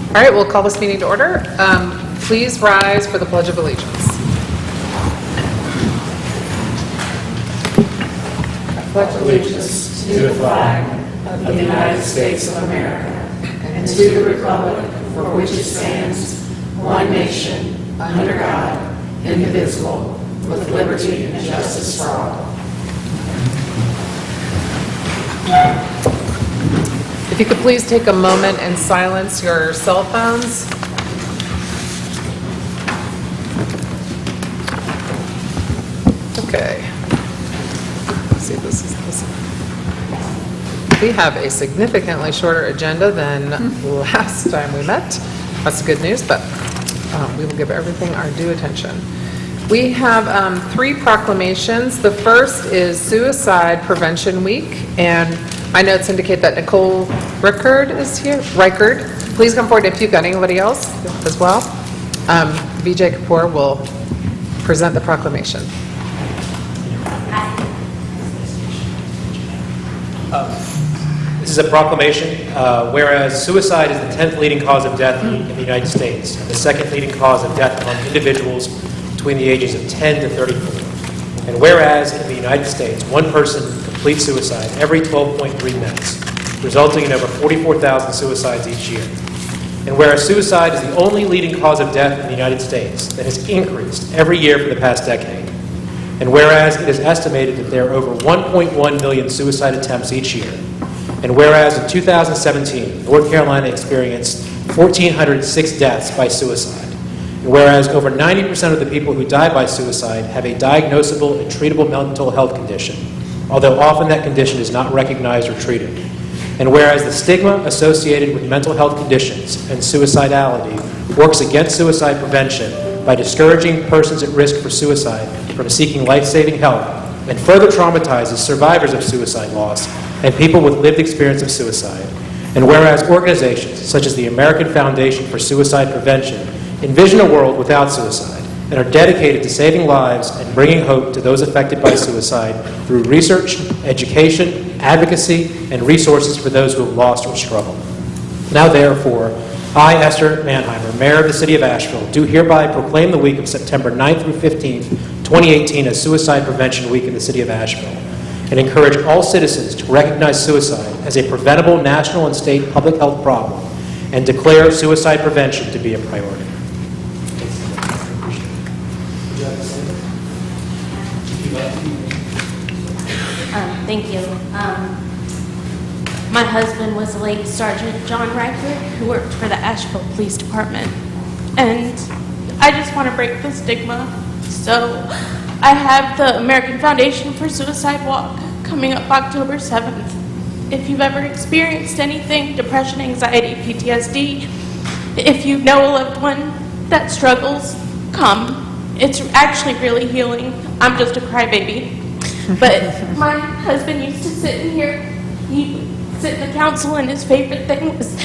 All right, we'll call this meeting to order. Please rise for the Pledge of Allegiance. I pledge allegiance to the flag of the United States of America and to the republic for which it stands, one nation, under God, indivisible, with liberty and justice for all. If you could please take a moment and silence your cell phones. Okay. Let's see, this. We have a significantly shorter agenda than last time we met. That's good news, but we will give everything our due attention. We have 3 proclamations. The first is Suicide Prevention Week, and my notes indicate that Nicole Rickard is here. Reichard, please come forward if you've got anybody else as well. Vijay Kapoor will present the proclamation. This is a proclamation, whereas suicide is the 10th leading cause of death in the United States, and the 2nd leading cause of death among individuals between the ages of 10 to 34. And whereas in the United States, one person completes suicide every 12.3 minutes, resulting in over 44,000 suicides each year. And whereas suicide is the only leading cause of death in the United States that has increased every year for the past decade. And whereas it is estimated that there are over 1.1 million suicide attempts each year. And whereas in 2017, North Carolina experienced 1,406 deaths by suicide. And whereas over 90% of the people who die by suicide have a diagnosable and treatable mental health condition, although often that condition is not recognized or treated. And whereas the stigma associated with mental health conditions and suicidality works against suicide prevention by discouraging persons at risk for suicide from seeking life-saving help, and further traumatizes survivors of suicide loss and people with lived experience of suicide. And whereas organizations such as the American Foundation for Suicide Prevention envision a world without suicide and are dedicated to saving lives and bringing hope to those affected by suicide through research, education, advocacy, and resources for those who have lost or struggled. Now therefore, I, Esther Manheimer, Mayor of the City of Asheville, do hereby proclaim the week of September 9th through 15th, 2018 as Suicide Prevention Week in the City of Asheville, and encourage all citizens to recognize suicide as a preventable national and state public health problem and declare suicide prevention to be a priority. Thank you. My husband was the late Sergeant John Reichert, who worked for the Asheville Police Department. And I just want to break the stigma. So I have the American Foundation for Suicide Walk coming up October 7th. If you've ever experienced anything, depression, anxiety, PTSD, if you know a loved one that struggles, come. It's actually really healing. I'm just a crybaby. But my husband used to sit in here, he'd sit in the council, and his favorite thing was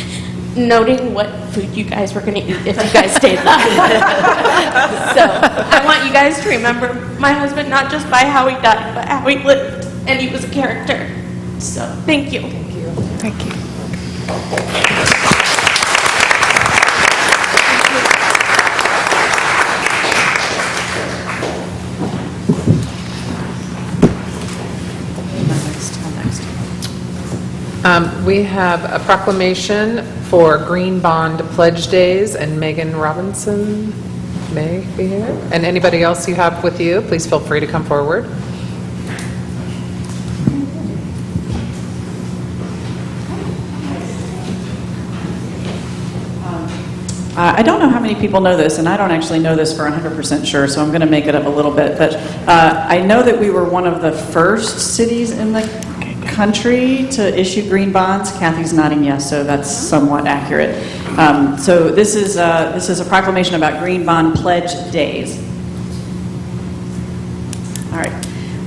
noting what food you guys were going to eat if you guys stayed live. So I want you guys to remember my husband not just by how he died, but how he lived, and he was a character. So thank you. Thank you. Thank you. We have a proclamation for Green Bond Pledge Days, and Megan Robinson may be here. And anybody else you have with you, please feel free to come forward. I don't know how many people know this, and I don't actually know this for 100% sure, so I'm going to make it up a little bit. But I know that we were one of the first cities in the country to issue green bonds. Kathy's nodding yes, so that's somewhat accurate. So this is a proclamation about Green Bond Pledge Days. All right.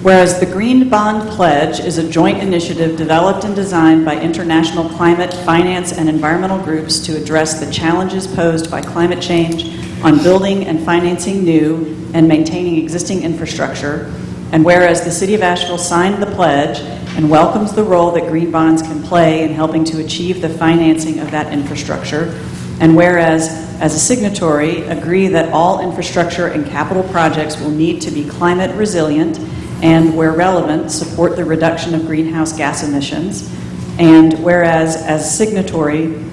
Whereas the Green Bond Pledge is a joint initiative developed and designed by international climate, finance, and environmental groups to address the challenges posed by climate change on building and financing new and maintaining existing infrastructure, and whereas the City of Asheville signed the pledge and welcomes the role that green bonds can play in helping to achieve the financing of that infrastructure, And whereas, as a signatory, agree that all infrastructure and capital projects will need to be climate resilient and, where relevant, support the reduction of greenhouse gas emissions. And whereas, as signatory,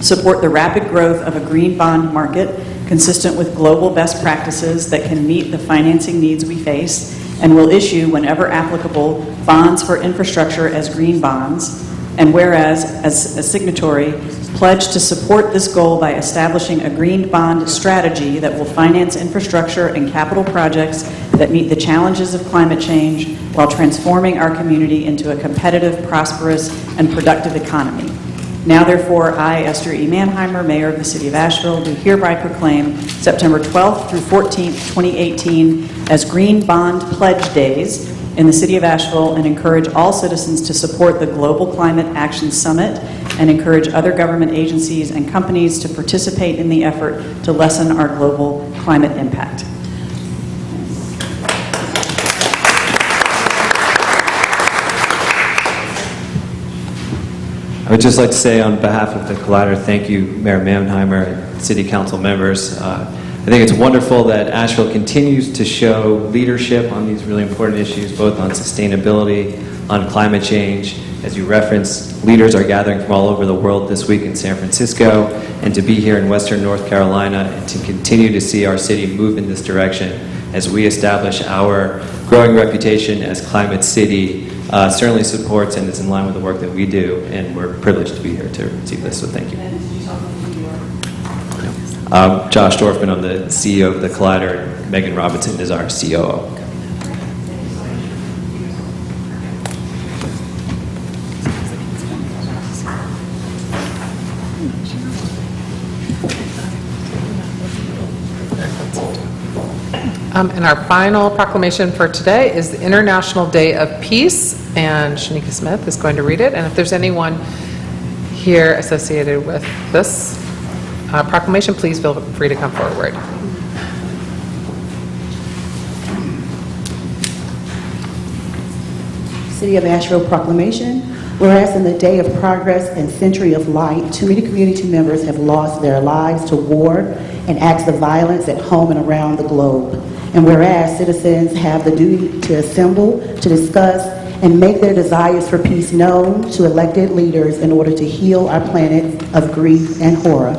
support the rapid growth of a green bond market consistent with global best practices that can meet the financing needs we face, and will issue, whenever applicable, bonds for infrastructure as green bonds. And whereas, as a signatory, pledge to support this goal by establishing a green bond strategy that will finance infrastructure and capital projects that meet the challenges of climate change while transforming our community into a competitive, prosperous, and productive economy. Now, therefore, I, Esther E. Mannheimer, Mayor of the City of Asheville, do hereby proclaim September 12th through 14th, 2018 as Green Bond Pledge Days in the City of Asheville, and encourage all citizens to support the Global Climate Action Summit and encourage other government agencies and companies to participate in the effort to lessen our global climate impact. I would just like to say on behalf of the Collider, thank you, Mayor Mannheimer and City Council members. I think it's wonderful that Asheville continues to show leadership on these really important issues, both on sustainability, on climate change. As you referenced, leaders are gathering from all over the world this week in San Francisco, and to be here in Western North Carolina and to continue to see our city move in this direction as we establish our growing reputation as Climate City certainly supports and is in line with the work that we do, and we're privileged to be here to receive this, so thank you. Josh Dorfman, I'm the CEO of the Collider, and Megan Robinson is our COO. And our final proclamation for today is the International Day of Peace, and Shanika Smith is going to read it. And if there's anyone here associated with this proclamation, please feel free to come forward. City of Asheville Proclamation. Whereas in the day of progress and century of light, too many community members have lost their lives to war and acts of violence at home and around the globe. And whereas citizens have the duty to assemble, to discuss, and make their desires for peace known to elected leaders in order to heal our planet of grief and horror.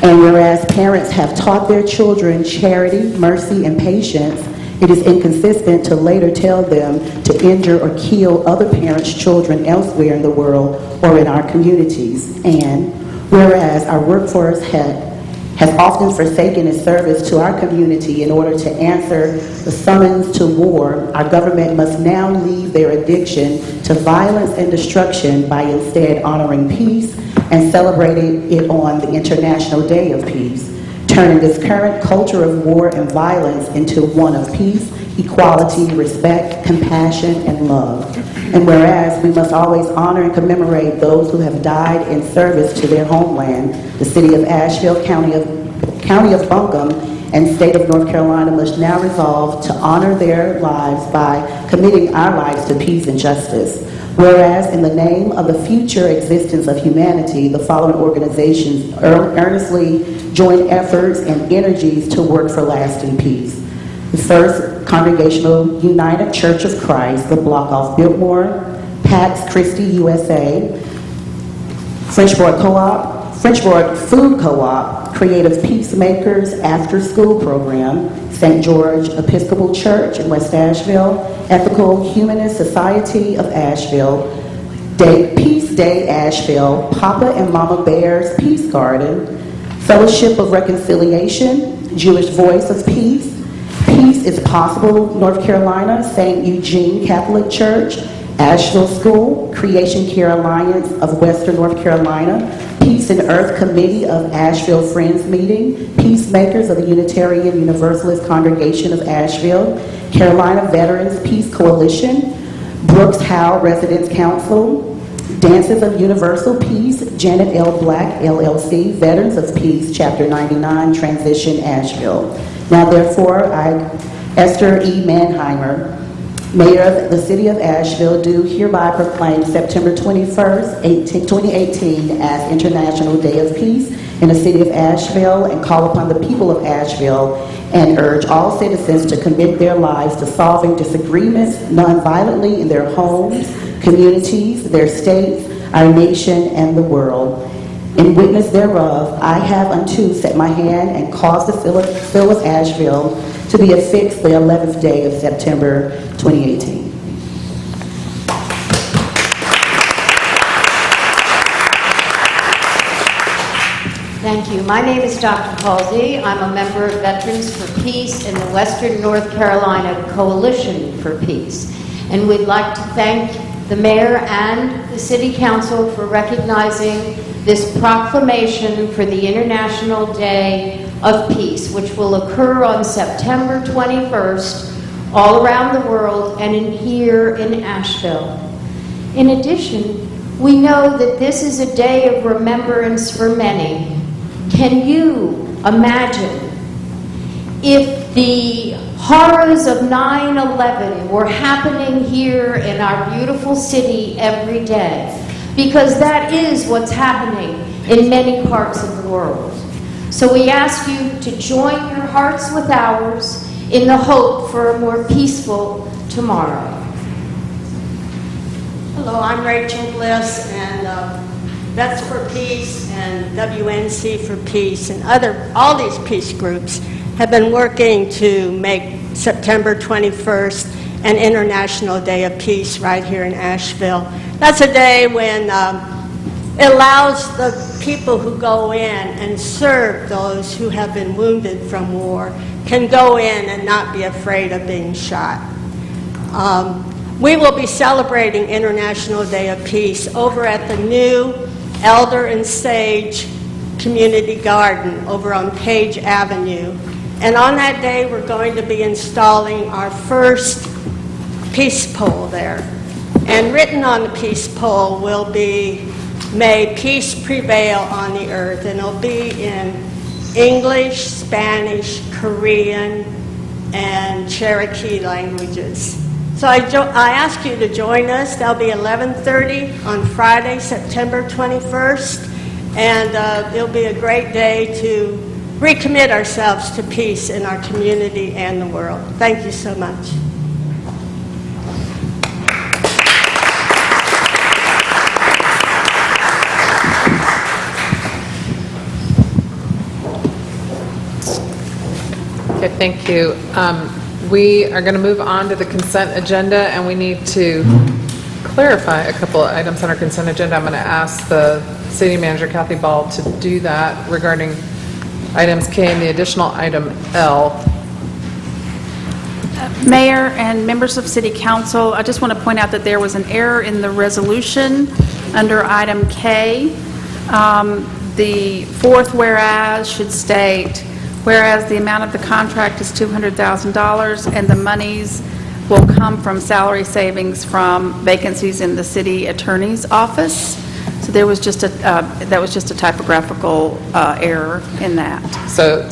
And whereas parents have taught their children charity, mercy, and patience, it is inconsistent to later tell them to injure or kill other parents' children elsewhere in the world or in our communities. And whereas our workforce has often forsaken its service to our community in order to answer the summons to war, our government must now leave their addiction to violence and destruction by instead honoring peace and celebrating it on the International Day of Peace, turning this current culture of war and violence into one of peace, equality, respect, compassion, and love. And whereas we must always honor and commemorate those who have died in service to their homeland, the City of Asheville, County of Buncombe, and State of North Carolina must now resolve to honor their lives by committing our lives to peace and justice. Whereas in the name of the future existence of humanity, the following organizations earnestly join efforts and energies to work for lasting peace. The first, Congregational United Church of Christ, the block off Biltmore, Pax Christi USA, Frenchboard Food Co-op, Creative Peacemakers After School Program, St. George Episcopal Church in West Asheville, Ethical Humanist Society of Asheville, Peace Day Asheville, Papa and Mama Bear's Peace Garden, Fellowship of Reconciliation, Jewish Voice of Peace, Peace is Possible North Carolina, St. Eugene Catholic Church, Asheville School, Creation Care Alliance of Western North Carolina, Peace and Earth Committee of Asheville Friends Meeting, Peacemakers of the Unitarian Universalist Congregation of Asheville, Carolina Veterans Peace Coalition, Brooks Howe Residents Council, Dances of Universal Peace, Janet L. Black, LLC, Veterans of Peace, Chapter 99, Transition, Asheville. Now, therefore, I, Esther E. Mannheimer, Mayor of the City of Asheville, do hereby proclaim September 21st, 2018 as International Day of Peace in the city of Asheville and call upon the people of Asheville and urge all citizens to commit their lives to solving disagreements nonviolently in their homes, communities, their states, our nation, and the world. In witness thereof, I have unto set my hand and caused the seal of Asheville to be affixed the 11th day of September 2018. Thank you. My name is Dr. Halsey. I'm a member of Veterans for Peace in the Western North Carolina Coalition for Peace. And we'd like to thank the mayor and the city council for recognizing this proclamation for the International Day of Peace, which will occur on September 21st all around the world and here in Asheville. In addition, we know that this is a day of remembrance for many. Can you imagine if the horrors of 9/11 were happening here in our beautiful city every day? Because that is what's happening in many parts of the world. So we ask you to join your hearts with ours in the hope for a more peaceful tomorrow. Hello, I'm Rachel Bliss, and Vets for Peace and WNC for Peace and all these peace groups have been working to make September 21st an International Day of Peace right here in Asheville. That's a day when it allows the people who go in and serve those who have been wounded from war can go in and not be afraid of being shot. We will be celebrating International Day of Peace over at the new Elder and Sage Community Garden over on Page Avenue. And on that day, we're going to be installing our first peace pole there. And written on the peace pole will be, "May peace prevail on the earth." And it'll be in English, Spanish, Korean, and Cherokee languages. So I ask you to join us. That'll be 11:30 on Friday, September 21st. And it'll be a great day to recommit ourselves to peace in our community and the world. Thank you so much. Okay, thank you. We are going to move on to the consent agenda, and we need to clarify a couple of items on our consent agenda. I'm going to ask the city manager, Kathy Ball, to do that regarding items K and the additional item L. Mayor and members of City Council, I just want to point out that there was an error in the resolution under item K. The fourth whereas should state, whereas the amount of the contract is $200,000 and the monies will come from salary savings from vacancies in the city attorney's office. So there was just that was just a typographical error in that. So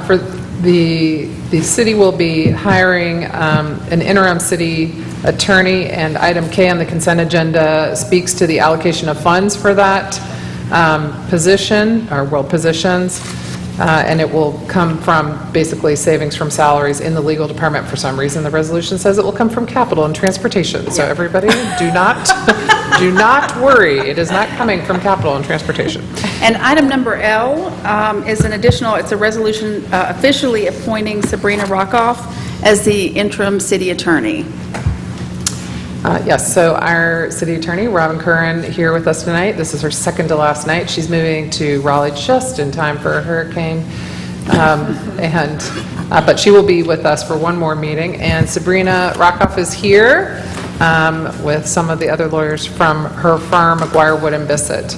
for the city will be hiring an interim city attorney, and item K on the consent agenda speaks to the allocation of funds for that position, or positions. And it will come from basically savings from salaries in the legal department. For some reason, the resolution says it will come from capital and transportation. So everybody, do not worry. It is not coming from capital and transportation. And item number L is an additional, it's a resolution officially appointing Sabrina Rockoff as the interim city attorney. Yes, so our city attorney, Robin Curran, here with us tonight. This is her second to last night. She's moving to Raleigh just in time for a hurricane. But she will be with us for one more meeting. And Sabrina Rockoff is here with some of the other lawyers from her firm, McGuire, Wood & Bissett.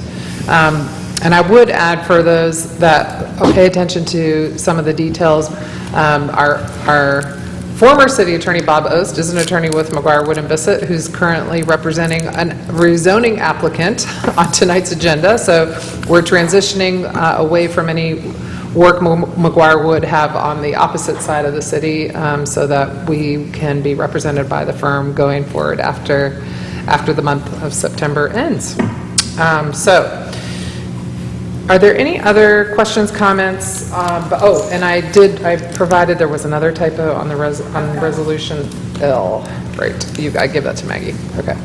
And I would add, for those that pay attention to some of the details, our former city attorney, Bob Ost, is an attorney with McGuire, Wood & Bissett, who's currently representing a rezoning applicant on tonight's agenda. So we're transitioning away from any work McGuire would have on the opposite side of the city, so that we can be represented by the firm going forward after the month of September ends. So Are there any other questions, comments? And I provided, there was another typo on the resolution L. Right, I gave that to Maggie. Okay.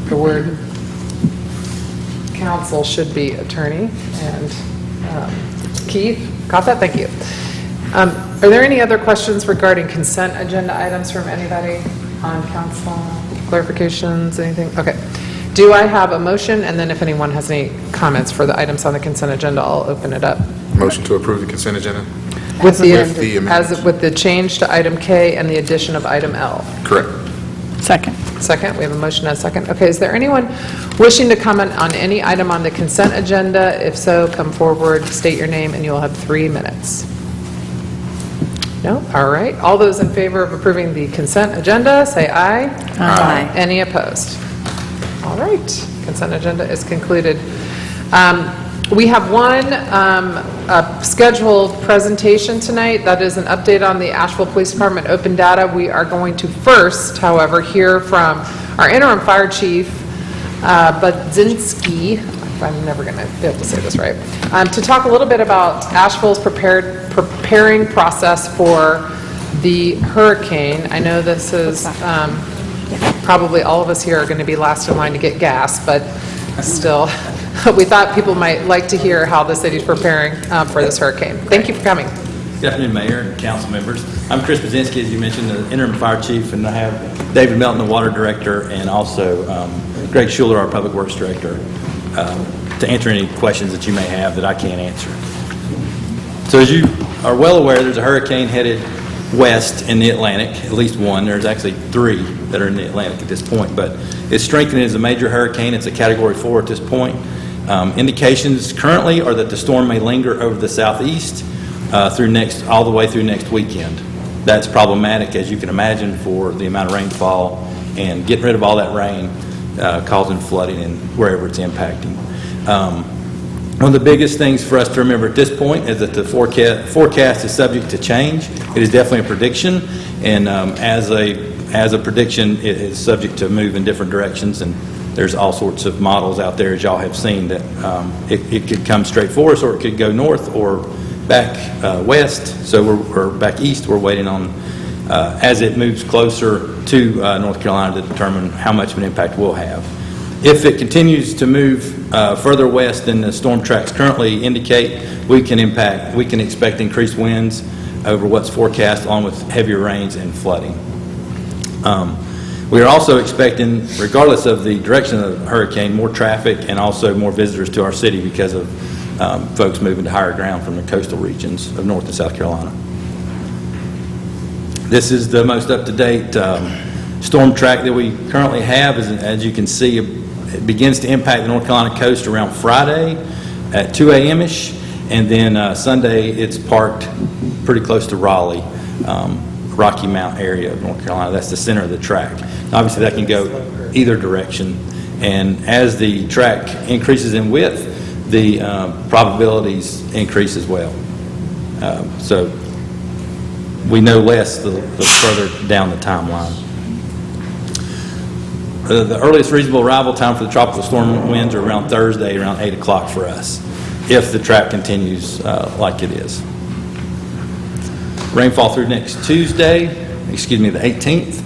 The word counsel should be attorney, and Keith, got that? Thank you. Are there any other questions regarding consent agenda items from anybody on council? Clarifications, anything? Okay. Do I have a motion? And then if anyone has any comments for the items on the consent agenda, I'll open it up. Motion to approve the consent agenda? With the amendments. with the change to item K and the addition of item L. Correct. Second. Second, we have a motion and a second. Okay, is there anyone wishing to comment on any item on the consent agenda? If so, come forward, state your name, and you'll have 3 minutes. No? All right. All those in favor of approving the consent agenda, say aye. Aye. Any opposed? All right. Consent agenda is concluded. We have one scheduled presentation tonight. That is an update on the Asheville Police Department open data. We are going to first, however, hear from our interim fire chief, Budzinski. I'm never going to be able to say this right. To talk a little bit about Asheville's preparing process for the hurricane. I know this is probably all of us here are going to be last in line to get gas, but still, we thought people might like to hear how the city's preparing for this hurricane. Thank you for coming. Good afternoon, Mayor and council members. I'm Chris Budzinski, as you mentioned, the interim fire chief, and I have David Melton, the water director, and also Greg Schuler, our public works director, to answer any questions that you may have that I can't answer. So as you are well aware, there's a hurricane headed west in the Atlantic, at least one. There's actually 3 that are in the Atlantic at this point, but it's strengthening as a major hurricane. It's a Category 4 at this point. Indications currently are that the storm may linger over the southeast all the way through next weekend. That's problematic, as you can imagine, for the amount of rainfall and getting rid of all that rain causing flooding and wherever it's impacting. One of the biggest things for us to remember at this point is that the forecast is subject to change. It is definitely a prediction, and as a prediction, it is subject to move in different directions, and there's all sorts of models out there, as y'all have seen, that it could come straight for us, or it could go north or back west, or back east. We're waiting on, as it moves closer to North Carolina, to determine how much of an impact we'll have. If it continues to move further west than the storm tracks currently indicate, we can expect increased winds over what's forecast, along with heavier rains and flooding. We are also expecting, regardless of the direction of the hurricane, more traffic and also more visitors to our city because of folks moving to higher ground from the coastal regions of North and South Carolina. This is the most up-to-date storm track that we currently have. As you can see, it begins to impact the North Carolina coast around Friday at 2 a.m.-ish, and then Sunday it's parked pretty close to Raleigh, Rocky Mount area of North Carolina. That's the center of the track. Obviously, that can go either direction, and as the track increases in width, the probabilities increase as well. So we know less the further down the timeline. The earliest reasonable arrival time for the tropical storm winds are around Thursday, around 8 o'clock for us, if the track continues like it is. Rainfall through next Tuesday, the 18th,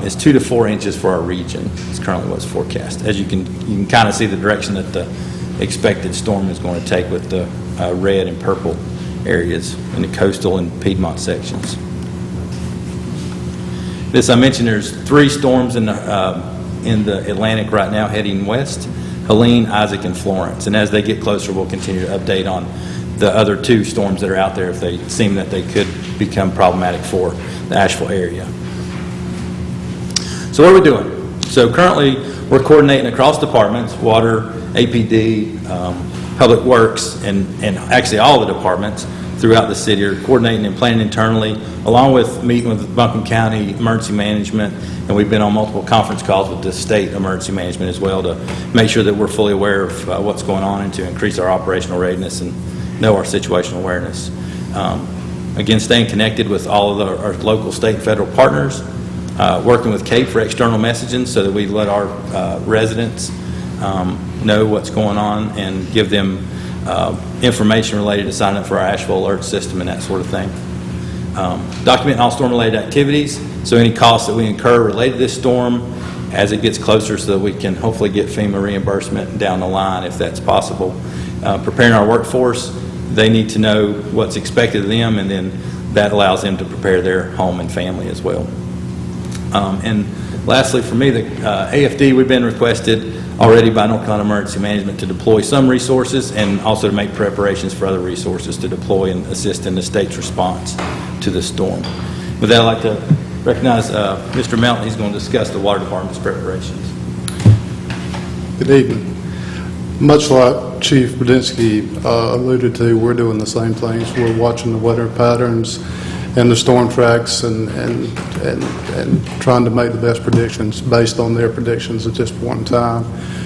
is 2 to 4 inches for our region. It's currently what's forecast. As you can kind of see the direction that the expected storm is going to take with the red and purple areas in the coastal and Piedmont sections. This, I mentioned, there's 3 storms in the Atlantic right now heading west: Helene, Isaac, and Florence. And as they get closer, we'll continue to update on the other 2 storms that are out there if they seem that they could become problematic for the Asheville area. So what are we doing? So currently, we're coordinating across departments: water, APD, Public Works, and actually all the departments throughout the city are coordinating and planning internally, along with meeting with Buncombe County Emergency Management, and we've been on multiple conference calls with the state emergency management as well to make sure that we're fully aware of what's going on and to increase our operational readiness and know our situational awareness. Again, staying connected with all of our local, state, and federal partners, working with CAPE for external messaging so that we let our residents know what's going on and give them information related to signing up for our Asheville alert system and that sort of thing. Document all storm-related activities, so any costs that we incur related to this storm as it gets closer so that we can hopefully get FEMA reimbursement down the line if that's possible. Preparing our workforce, they need to know what's expected of them, and then that allows them to prepare their home and family as well. And lastly, for me, the AFD, we've been requested already by North Carolina Emergency Management to deploy some resources and also to make preparations for other resources to deploy and assist in the state's response to the storm. With that, I'd like to recognize Mr. Melton. He's going to discuss the Water Department's preparations. Good evening. Much like Chief Budinsky alluded to, we're doing the same things. We're watching the weather patterns and the storm tracks and trying to make the best predictions based on their predictions at this point in time.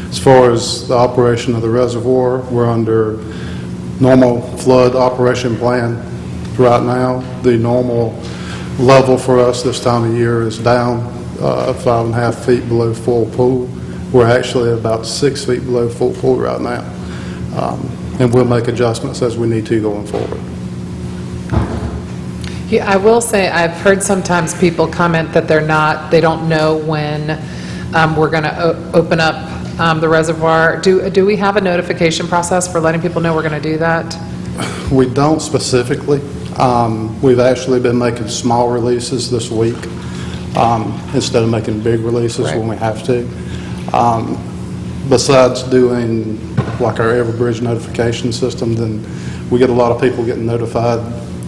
As far as the operation of the reservoir, we're under normal flood operation plan right now. The normal level for us this time of year is down 5.5 feet below full pool. We're actually about 6 feet below full pool right now. And we'll make adjustments as we need to going forward. Yeah, I will say, I've heard sometimes people comment that they don't know when we're going to open up the reservoir. Do we have a notification process for letting people know we're going to do that? We don't specifically. We've actually been making small releases this week instead of making big releases when we have to. Besides doing like our Everbridge notification system, then we get a lot of people getting notified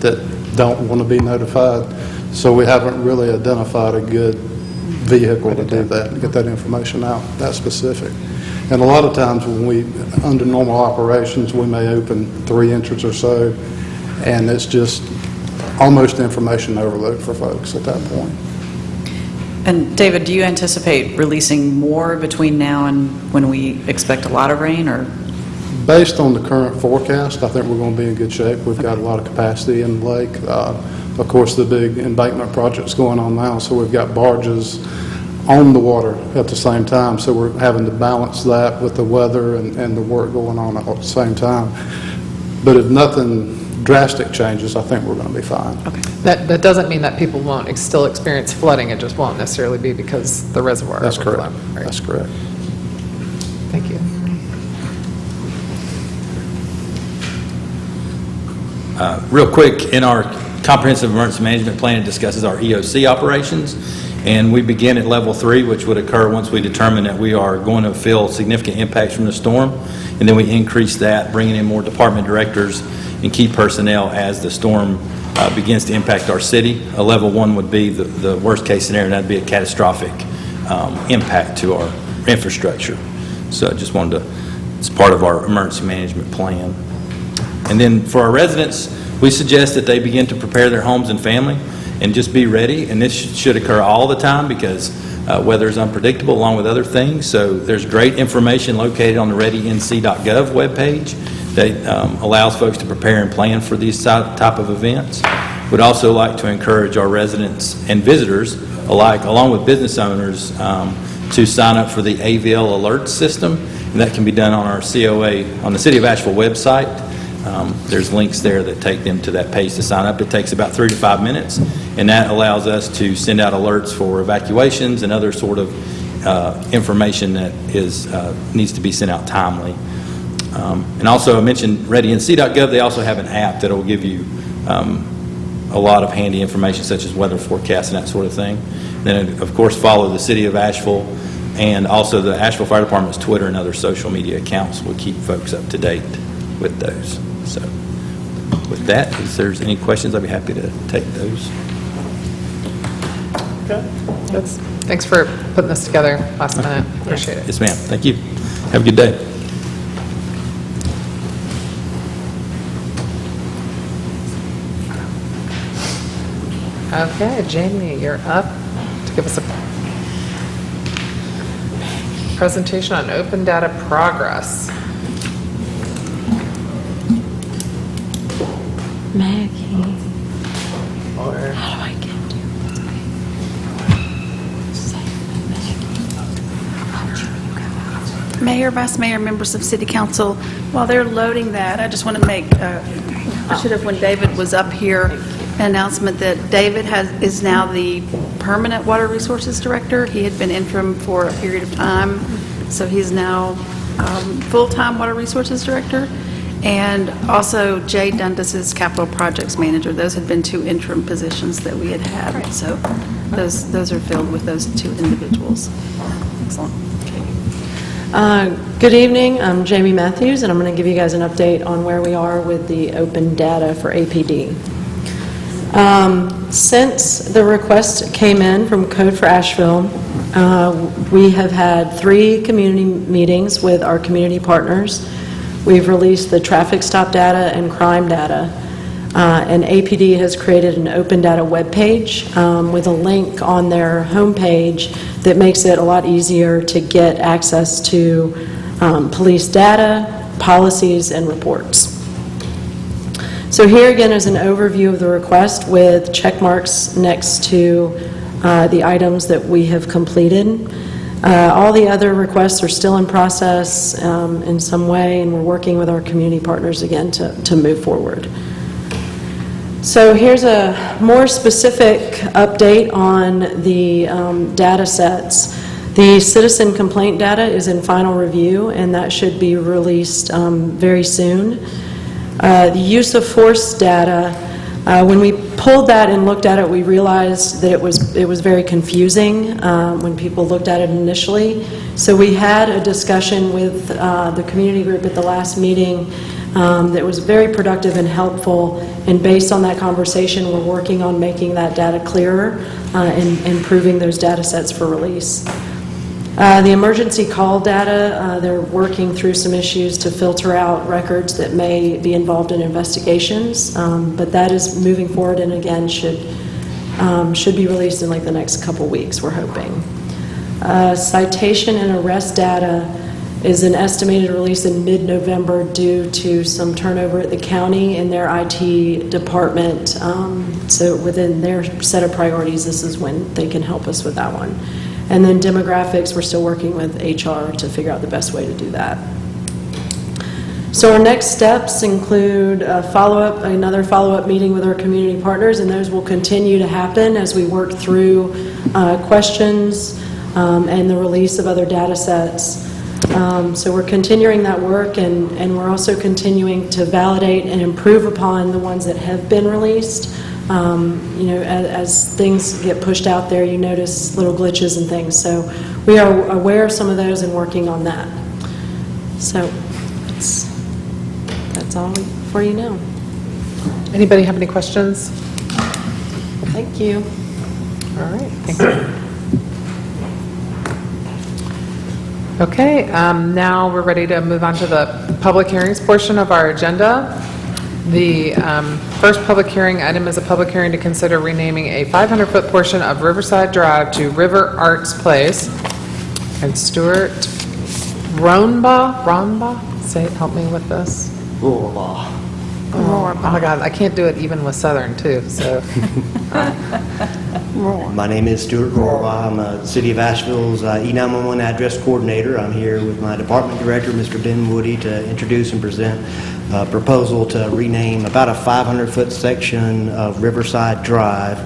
that don't want to be notified. So we haven't really identified a good vehicle to do that, to get that information out, that specific. And a lot of times when under normal operations, we may open 3 inches or so, and it's just almost information overload for folks at that point. And David, do you anticipate releasing more between now and when we expect a lot of rain, or? Based on the current forecast, I think we're going to be in good shape. We've got a lot of capacity in the lake. Of course, the big embankment project's going on now, so we've got barges on the water at the same time, so we're having to balance that with the weather and the work going on at the same time. But if nothing drastic changes, I think we're going to be fine. Okay. That doesn't mean that people won't still experience flooding. It just won't necessarily be because the reservoir. That's correct. Right. That's correct. Thank you. Real quick, in our comprehensive emergency management plan, it discusses our EOC operations, and we begin at level 3, which would occur once we determine that we are going to feel significant impacts from the storm, and then we increase that, bringing in more department directors and key personnel as the storm begins to impact our city. A level 1 would be the worst case scenario, and that'd be a catastrophic impact to our infrastructure. So I just wanted to, it's part of our emergency management plan. And then for our residents, we suggest that they begin to prepare their homes and family and just be ready. And this should occur all the time because weather is unpredictable along with other things. So there's great information located on the readync.gov webpage that allows folks to prepare and plan for these type of events. We'd also like to encourage our residents and visitors alike, along with business owners, to sign up for the AVL alert system. And that can be done on our COA, on the City of Asheville website. There's links there that take them to that page to sign up. It takes about 3 to 5 minutes, and that allows us to send out alerts for evacuations and other sort of information that needs to be sent out timely. And also, I mentioned readync.gov. They also have an app that will give you a lot of handy information, such as weather forecasts and that sort of thing. And then, of course, follow the City of Asheville and also the Asheville Fire Department's Twitter and other social media accounts will keep folks up to date with those. So with that, if there's any questions, I'd be happy to take those. Okay. Thanks for putting this together last minute. Appreciate it. Yes, ma'am. Thank you. Have a good day. Okay, Jamie, you're up to give us a presentation on open data progress. Maggie. Or How do I get to Mayor, Vice Mayor, members of City Council, while they're loading that, I just want to make, I should have, when David was up here, an announcement that David is now the permanent Water Resources Director. He had been interim for a period of time, so he's now full-time Water Resources Director. And also Jay Dundas is Capital Projects Manager. Those had been 2 interim positions that we had. So those are filled with those 2 individuals. Excellent. Good evening, I'm Jamie Matthews, and I'm going to give you guys an update on where we are with the open data for APD. Since the request came in from Code for Asheville, we have had 3 community meetings with our community partners. We've released the traffic stop data and crime data, and APD has created an open data webpage with a link on their homepage that makes it a lot easier to get access to police data, policies, and reports. So here again is an overview of the request with check marks next to the items that we have completed. All the other requests are still in process in some way, and we're working with our community partners again to move forward. So here's a more specific update on the data sets. The citizen complaint data is in final review, and that should be released very soon. The use of force data, when we pulled that and looked at it, we realized that it was very confusing when people looked at it initially. So we had a discussion with the community group at the last meeting that was very productive and helpful, and based on that conversation, we're working on making that data clearer and improving those data sets for release. The emergency call data, they're working through some issues to filter out records that may be involved in investigations, but that is moving forward and again should be released in like the next couple weeks, we're hoping. Citation and arrest data is an estimated release in mid-November due to some turnover at the county in their IT department. So within their set of priorities, this is when they can help us with that one. And then demographics, we're still working with HR to figure out the best way to do that. So our next steps include another follow-up meeting with our community partners, and those will continue to happen as we work through questions and the release of other data sets. So we're continuing that work, and we're also continuing to validate and improve upon the ones that have been released. You know, as things get pushed out there, you notice little glitches and things. So we are aware of some of those and working on that. So that's all for you now. Anybody have any questions? Thank you. All right, thank you. Okay, now we're ready to move on to the public hearings portion of our agenda. The first public hearing item is a public hearing to consider renaming a 500-foot portion of Riverside Drive to River Arts Place. And Stuart Ronba, help me with this. Rohrbaugh. Oh my God, I can't do it even with Southern too, so. My name is Stuart Rohrbaugh. I'm the City of Asheville's E911 address coordinator. I'm here with my department director, Mr. Ben Woody, to introduce and present a proposal to rename about a 500-foot section of Riverside Drive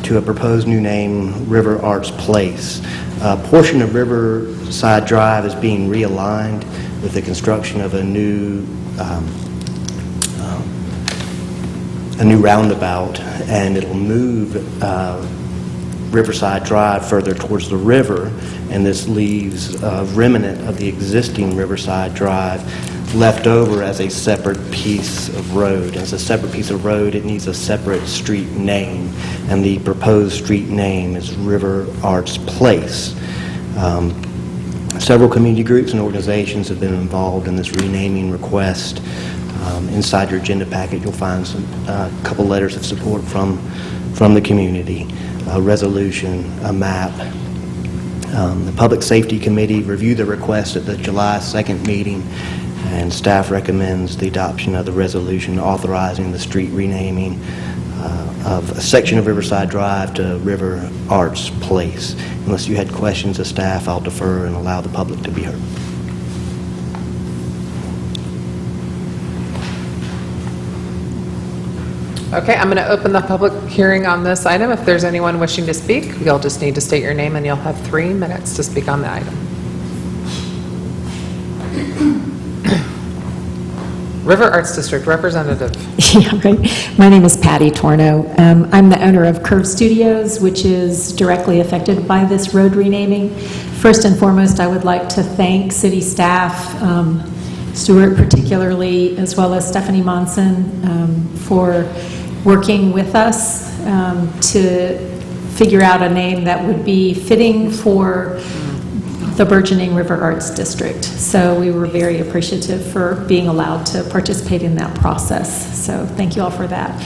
to a proposed new name, River Arts Place. A portion of Riverside Drive is being realigned with the construction of a new roundabout, and it'll move Riverside Drive further towards the river, and this leaves a remnant of the existing Riverside Drive left over as a separate piece of road. As a separate piece of road, it needs a separate street name, and the proposed street name is River Arts Place. Several community groups and organizations have been involved in this renaming request. Inside your agenda packet, you'll find a couple letters of support from the community, a resolution, a map. The Public Safety Committee reviewed the request at the July 2nd meeting, and staff recommends the adoption of the resolution authorizing the street renaming of a section of Riverside Drive to River Arts Place. Unless you had questions of staff, I'll defer and allow the public to be heard. Okay, I'm going to open the public hearing on this item. If there's anyone wishing to speak, you'll just need to state your name and you'll have 3 minutes to speak on the item. River Arts District Representative. Yeah, right. My name is Patty Torno. I'm the owner of Curve Studios, which is directly affected by this road renaming. First and foremost, I would like to thank city staff, Stuart particularly, as well as Stephanie Monson, for working with us to figure out a name that would be fitting for the burgeoning River Arts District. So we were very appreciative for being allowed to participate in that process. So thank you all for that.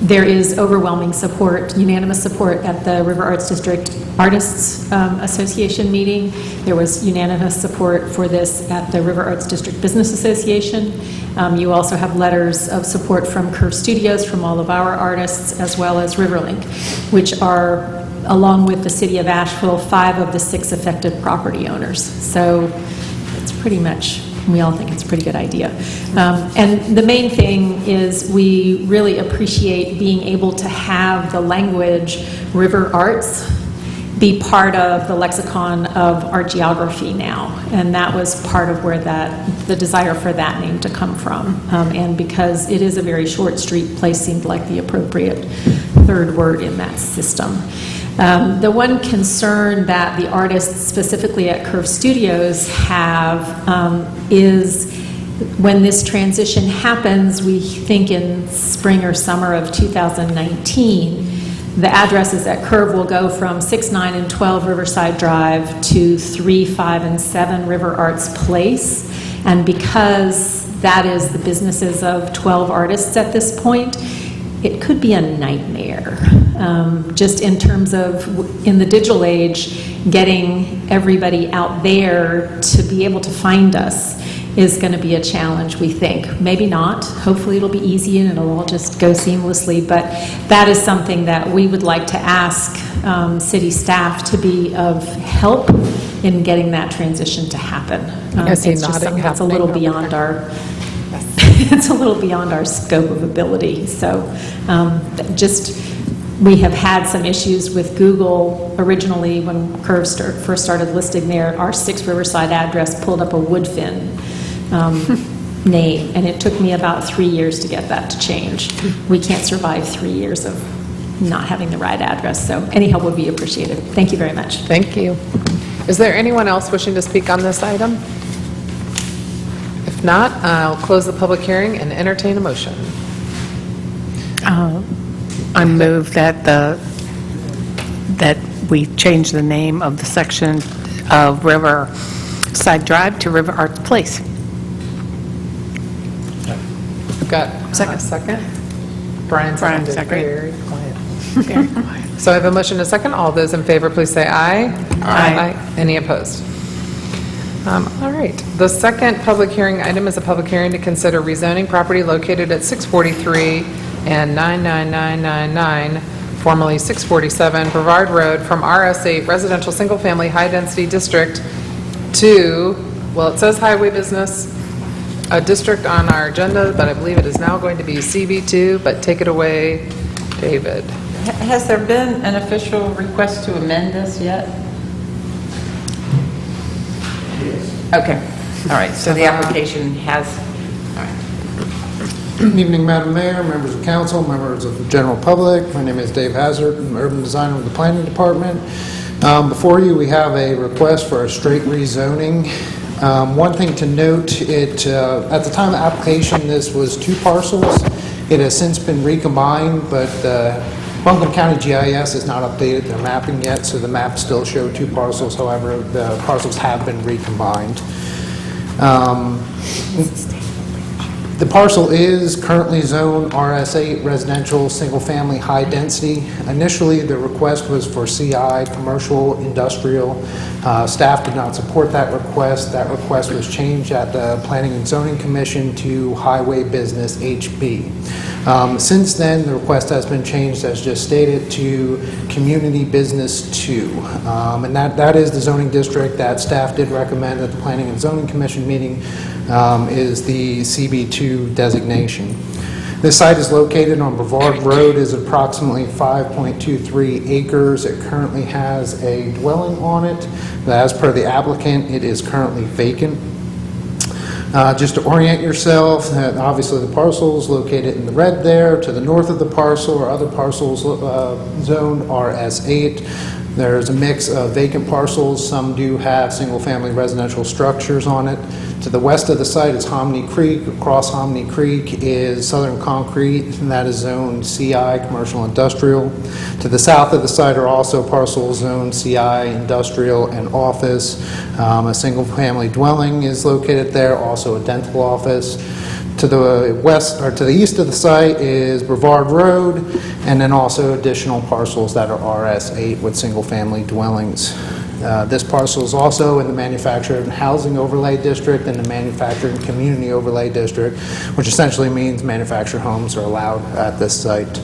There is overwhelming support, unanimous support at the River Arts District Artists Association meeting. There was unanimous support for this at the River Arts District Business Association. You also have letters of support from Curve Studios, from all of our artists, as well as Riverlink, which are, along with the city of Asheville, 5 of the 6 affected property owners. So it's pretty much, we all think it's a pretty good idea. And the main thing is we really appreciate being able to have the language River Arts be part of the lexicon of our geography now. And that was part of where the desire for that name to come from. And because it is a very short street, place seemed like the appropriate 3rd word in that system. The one concern that the artists, specifically at Curve Studios, have is when this transition happens, we think in spring or summer of 2019, the addresses at Curve will go from 6, 9, and 12 Riverside Drive to 3, 5, and 7 River Arts Place. And because that is the businesses of 12 artists at this point, it could be a nightmare. Just in terms of, in the digital age, getting everybody out there to be able to find us is going to be a challenge, we think. Maybe not. Hopefully it'll be easy and it'll all just go seamlessly, but that is something that we would like to ask city staff to be of help in getting that transition to happen. I see It's just nodding something that's a happening little over beyond there. our it's a little beyond our scope of ability. So we have had some issues with Google. Originally, when Curve first started listing there, our 6 Riverside address pulled up a Woodfin name, and it took me about 3 years to get that to change. We can't survive 3 years of not having the right address, so any help would be appreciated. Thank you very much. Thank you. Is there anyone else wishing to speak on this item? If not, I'll close the public hearing and entertain a motion. I move that that we change the name of the section of Riverside Drive to River Arts Place. I've got a second. Brian seconded. second. Very quiet. Very quiet. So I have a motion and a second. All those in favor, please say aye. Aye. Any opposed? All right. The second public hearing item is a public hearing to consider rezoning property located at 643 and 99999, formerly 647 Brevard Road, from RS8 Residential Single Family High Density District to, well, it says Highway Business, a district on our agenda, but I believe it is now going to be CB2, but take it away, David. Has there been an official request to amend this yet? Okay, all right, so the application has, all right. Good evening, Madam Mayor, members of council, members of the general public. My name is Dave Hazard. I'm urban designer with the planning department. Before you, we have a request for a straight rezoning. One thing to note, at the time of application, this was 2 parcels. It has since been recombined, but Buncombe County GIS has not updated their mapping yet, so the maps still show 2 parcels. However, the parcels have been recombined. The parcel is currently zoned RS8 residential single family high density. Initially, the request was for CI, commercial, industrial. Staff did not support that request. That request was changed at the Planning and Zoning Commission to highway business HB. Since then, the request has been changed, as just stated, to community business 2. And that is the zoning district that staff did recommend at the Planning and Zoning Commission meeting, is the CB2 designation. This site is located on Brevard Road, is approximately 5.23 acres. It currently has a dwelling on it, but as per the applicant, it is currently vacant. Just to orient yourself, obviously the parcel is located in the red there. To the north of the parcel are other parcels zoned RS8. There's a mix of vacant parcels. Some do have single-family residential structures on it. To the west of the site is Hominy Creek. Across Hominy Creek is Southern Concrete, and that is zoned CI, Commercial Industrial. To the south of the site are also parcels zoned CI, Industrial, and Office. A single-family dwelling is located there, also a dental office. To the west, or to the east of the site is Brevard Road, and then also additional parcels that are RS8 with single-family dwellings. This parcel is also in the Manufactured Housing Overlay District and the Manufactured Community Overlay District, which essentially means manufactured homes are allowed at this site.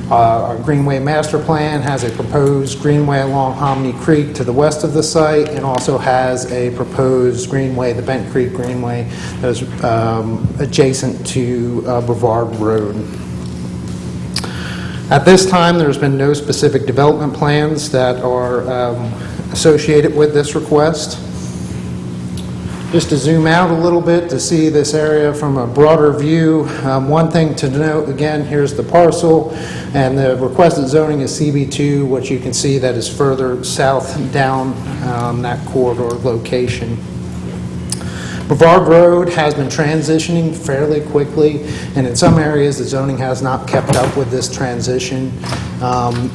Our Greenway Master Plan has a proposed greenway along Hominy Creek to the west of the site, and also has a proposed greenway, the Bent Creek Greenway, that is adjacent to Brevard Road. At this time, there's been no specific development plans that are associated with this request. Just to zoom out a little bit to see this area from a broader view, one thing to note, again, here's the parcel, and the requested zoning is CB2, which you can see that is further south down that corridor location. Brevard Road has been transitioning fairly quickly, and in some areas the zoning has not kept up with this transition.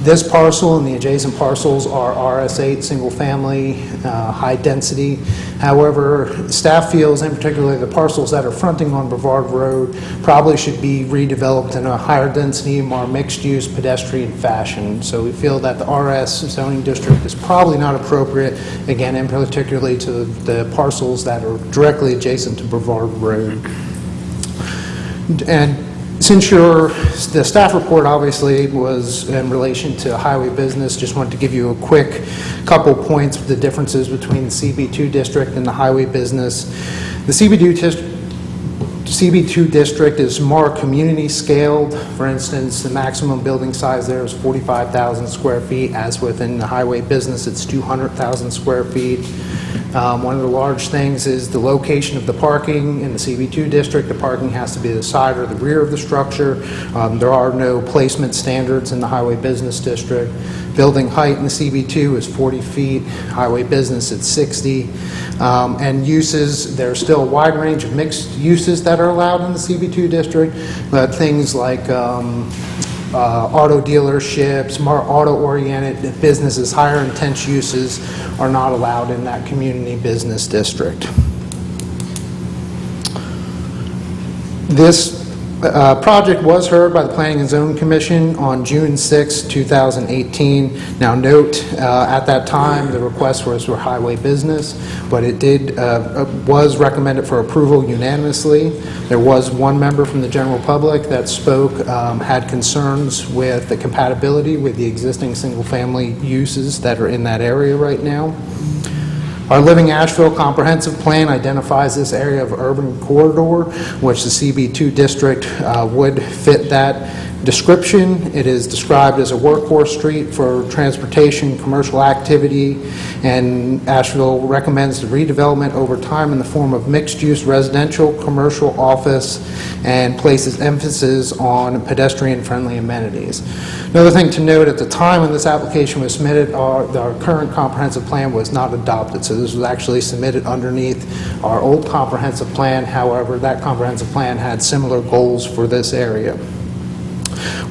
This parcel and the adjacent parcels are RS8 single family, high density. However, staff feels, in particular the parcels that are fronting on Brevard Road, probably should be redeveloped in a higher density, more mixed use pedestrian fashion. So we feel that the RS zoning district is probably not appropriate, again, and particularly to the parcels that are directly adjacent to Brevard Road. And since the staff report obviously was in relation to highway business, just wanted to give you a quick couple points of the differences between the CB2 district and the highway business. The CB2 district is more community scaled. For instance, the maximum building size there is 45,000 square feet, as within the highway business it's 200,000 square feet. One of the large things is the location of the parking. In the CB2 district, the parking has to be the side or the rear of the structure. There are no placement standards in the highway business district. Building height in the CB2 is 40 feet, highway business it's 60. And uses, there's still a wide range of mixed uses that are allowed in the CB2 district, but things like auto dealerships, more auto-oriented businesses, higher intense uses are not allowed in that community business district. This project was heard by the Planning and Zoning Commission on June 6, 2018. Now note, at that time, the request was for highway business, but it was recommended for approval unanimously. There was one member from the general public that spoke, had concerns with the compatibility with the existing single-family uses that are in that area right now. Our Living Asheville Comprehensive Plan identifies this area of urban corridor, which the CB2 district would fit that description. It is described as a workhorse street for transportation, commercial activity, and Asheville recommends the redevelopment over time in the form of mixed-use residential, commercial, office, and places emphasis on pedestrian-friendly amenities. Another thing to note, at the time when this application was submitted, our current comprehensive plan was not adopted, so this was actually submitted underneath our old comprehensive plan. However, that comprehensive plan had similar goals for this area.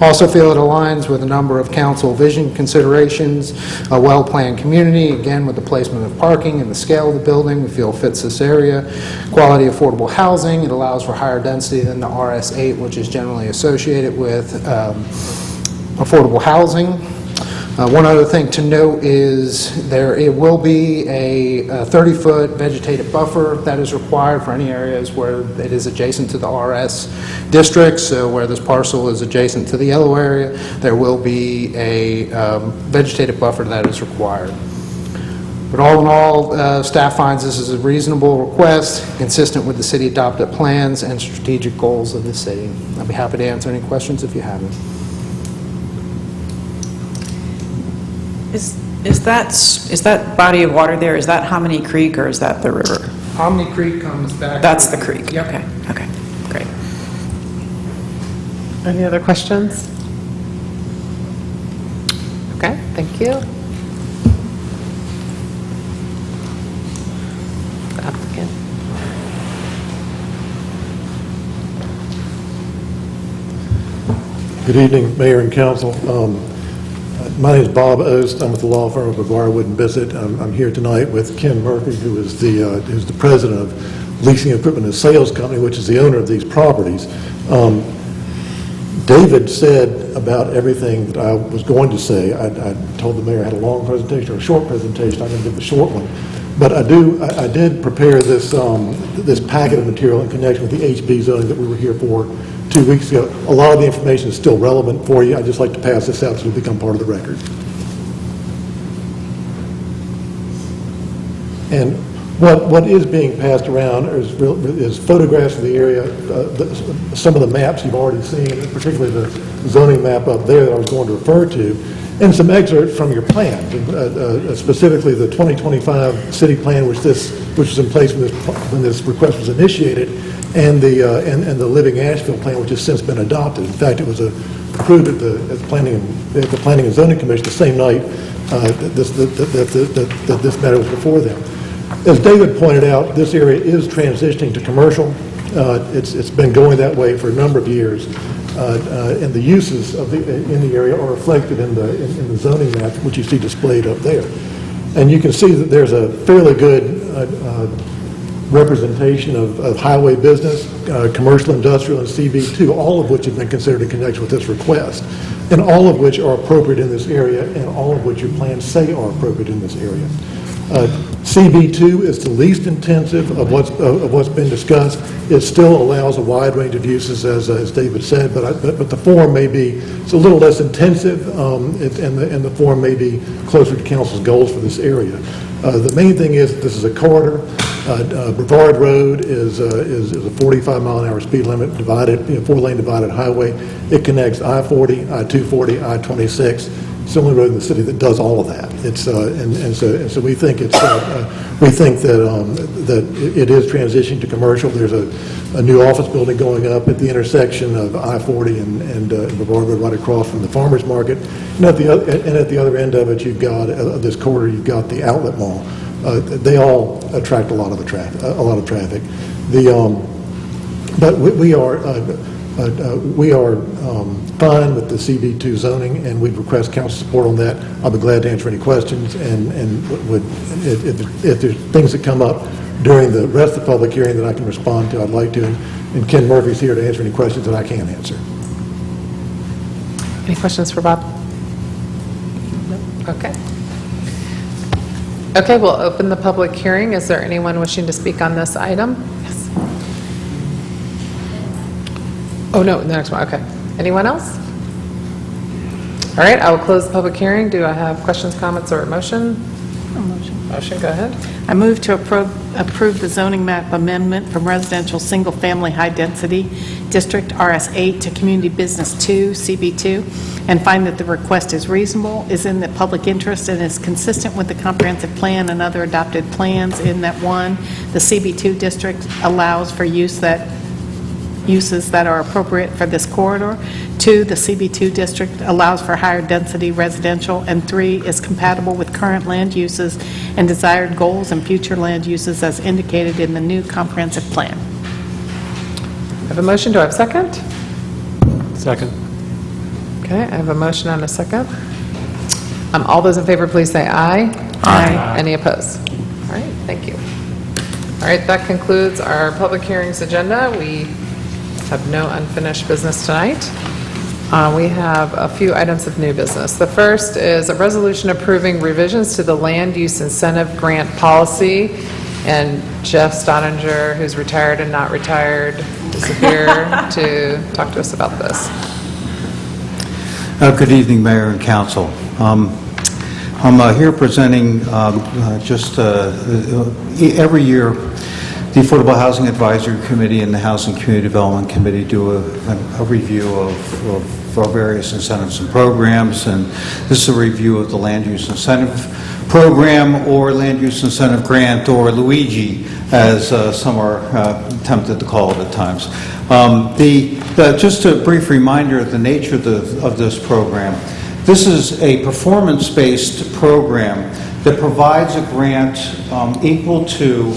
Also feel it aligns with a number of council vision considerations, a well-planned community, again with the placement of parking and the scale of the building, we feel fits this area. Quality affordable housing, it allows for higher density than the RS8, which is generally associated with affordable housing. One other thing to note is it will be a 30-foot vegetative buffer that is required for any areas where it is adjacent to the RS district. So where this parcel is adjacent to the yellow area, there will be a vegetative buffer that is required. But all in all, staff finds this is a reasonable request, consistent with the city adopted plans and strategic goals of the city. I'll be happy to answer any questions if you have them. Is that body of water there, is that Hominy Creek or is that the river? Hominy Creek comes back. That's the creek? Yep. Okay, great. Any other questions? Okay, thank you. The applicant. Good evening, Mayor and Council. My name is Bob Ost. I'm with the law firm of McGuire Wood and Bissett. I'm here tonight with Ken Murphy, who's the president of Leasing Equipment and Sales Company, which is the owner of these properties. David said about everything that I was going to say. I told the mayor I had a long presentation or a short presentation. I'm going to give the short one. But I did prepare this packet of material in connection with the HB zoning that we were here for 2 weeks ago. A lot of the information is still relevant for you. I'd just like to pass this out so it'll become part of the record. And what is being passed around is photographs of the area, some of the maps you've already seen, particularly the zoning map up there that I was going to refer to, and some excerpts from your plans, specifically the 2025 city plan, which was in place when this request was initiated, and the Living Asheville plan, which has since been adopted. In fact, it was approved at the Planning and Zoning Commission the same night that this matter was before them. As David pointed out, this area is transitioning to commercial. It's been going that way for a number of years, and the uses in the area are reflected in the zoning map, which you see displayed up there. And you can see that there's a fairly good representation of highway business, commercial, industrial, and CB2, all of which have been considered in connection with this request, and all of which are appropriate in this area, and all of which your plans say are appropriate in this area. CB2 is the least intensive of what's been discussed. It still allows a wide range of uses, as David said, but the form may be, it's a little less intensive, and the form may be closer to council's goals for this area. The main thing is that this is a corridor. Brevard Road is a 45-mile-an-hour speed limit, divided, four-lane divided highway. It connects I-40, I-240, I-26. It's the only road in the city that does all of that. It's so we think that it is transitioning to commercial. There's a new office building going up at the intersection of I-40 and Brevard Road, right across from the farmers market. And at the other end of it, you've got this corridor. You've got the outlet mall. They all attract a lot of traffic. But we are fine with the CB2 zoning, and we'd request council support on that. I'll be glad to answer any questions, and if there's things that come up during the rest of the public hearing that I can respond to, I'd like to. And Ken Murphy's here to answer any questions that I can answer. Any questions for Bob? No? Okay. Okay, we'll open the public hearing. Is there anyone wishing to speak on this item? Yes. Oh, no, the next one. Okay. Anyone else? All right, I will close the public hearing. Do I have questions, comments, or a motion? Motion, go ahead. I move to approve the zoning map amendment from residential single-family high-density district RS8 to community business 2, CB2, and find that the request is reasonable, is in the public interest, and is consistent with the comprehensive plan and other adopted plans in that, 1, the CB2 district allows for uses that are appropriate for this corridor. 2, the CB2 district allows for higher density residential. And 3, is compatible with current land uses and desired goals and future land uses as indicated in the new comprehensive plan. I have a motion. Do I have a second? Second. Okay, I have a motion and a second. All those in favor, please say aye. Aye. Any opposed? All right, thank you. All right, that concludes our public hearings agenda. We have no unfinished business tonight. We have a few items of new business. The first is a resolution approving revisions to the land use incentive grant policy. And Jeff Stottinger, who's retired and not retired, is here to talk to us about this. Good evening, Mayor and Council. I'm here presenting every year, the Affordable Housing Advisory Committee and the Housing Community Development Committee do a review of our various incentives and programs, and this is a review of the Land Use Incentive Program, or Land Use Incentive Grant, or Luigi, as some are tempted to call it at times. Just a brief reminder of the nature of this program. This is a performance-based program that provides a grant equal to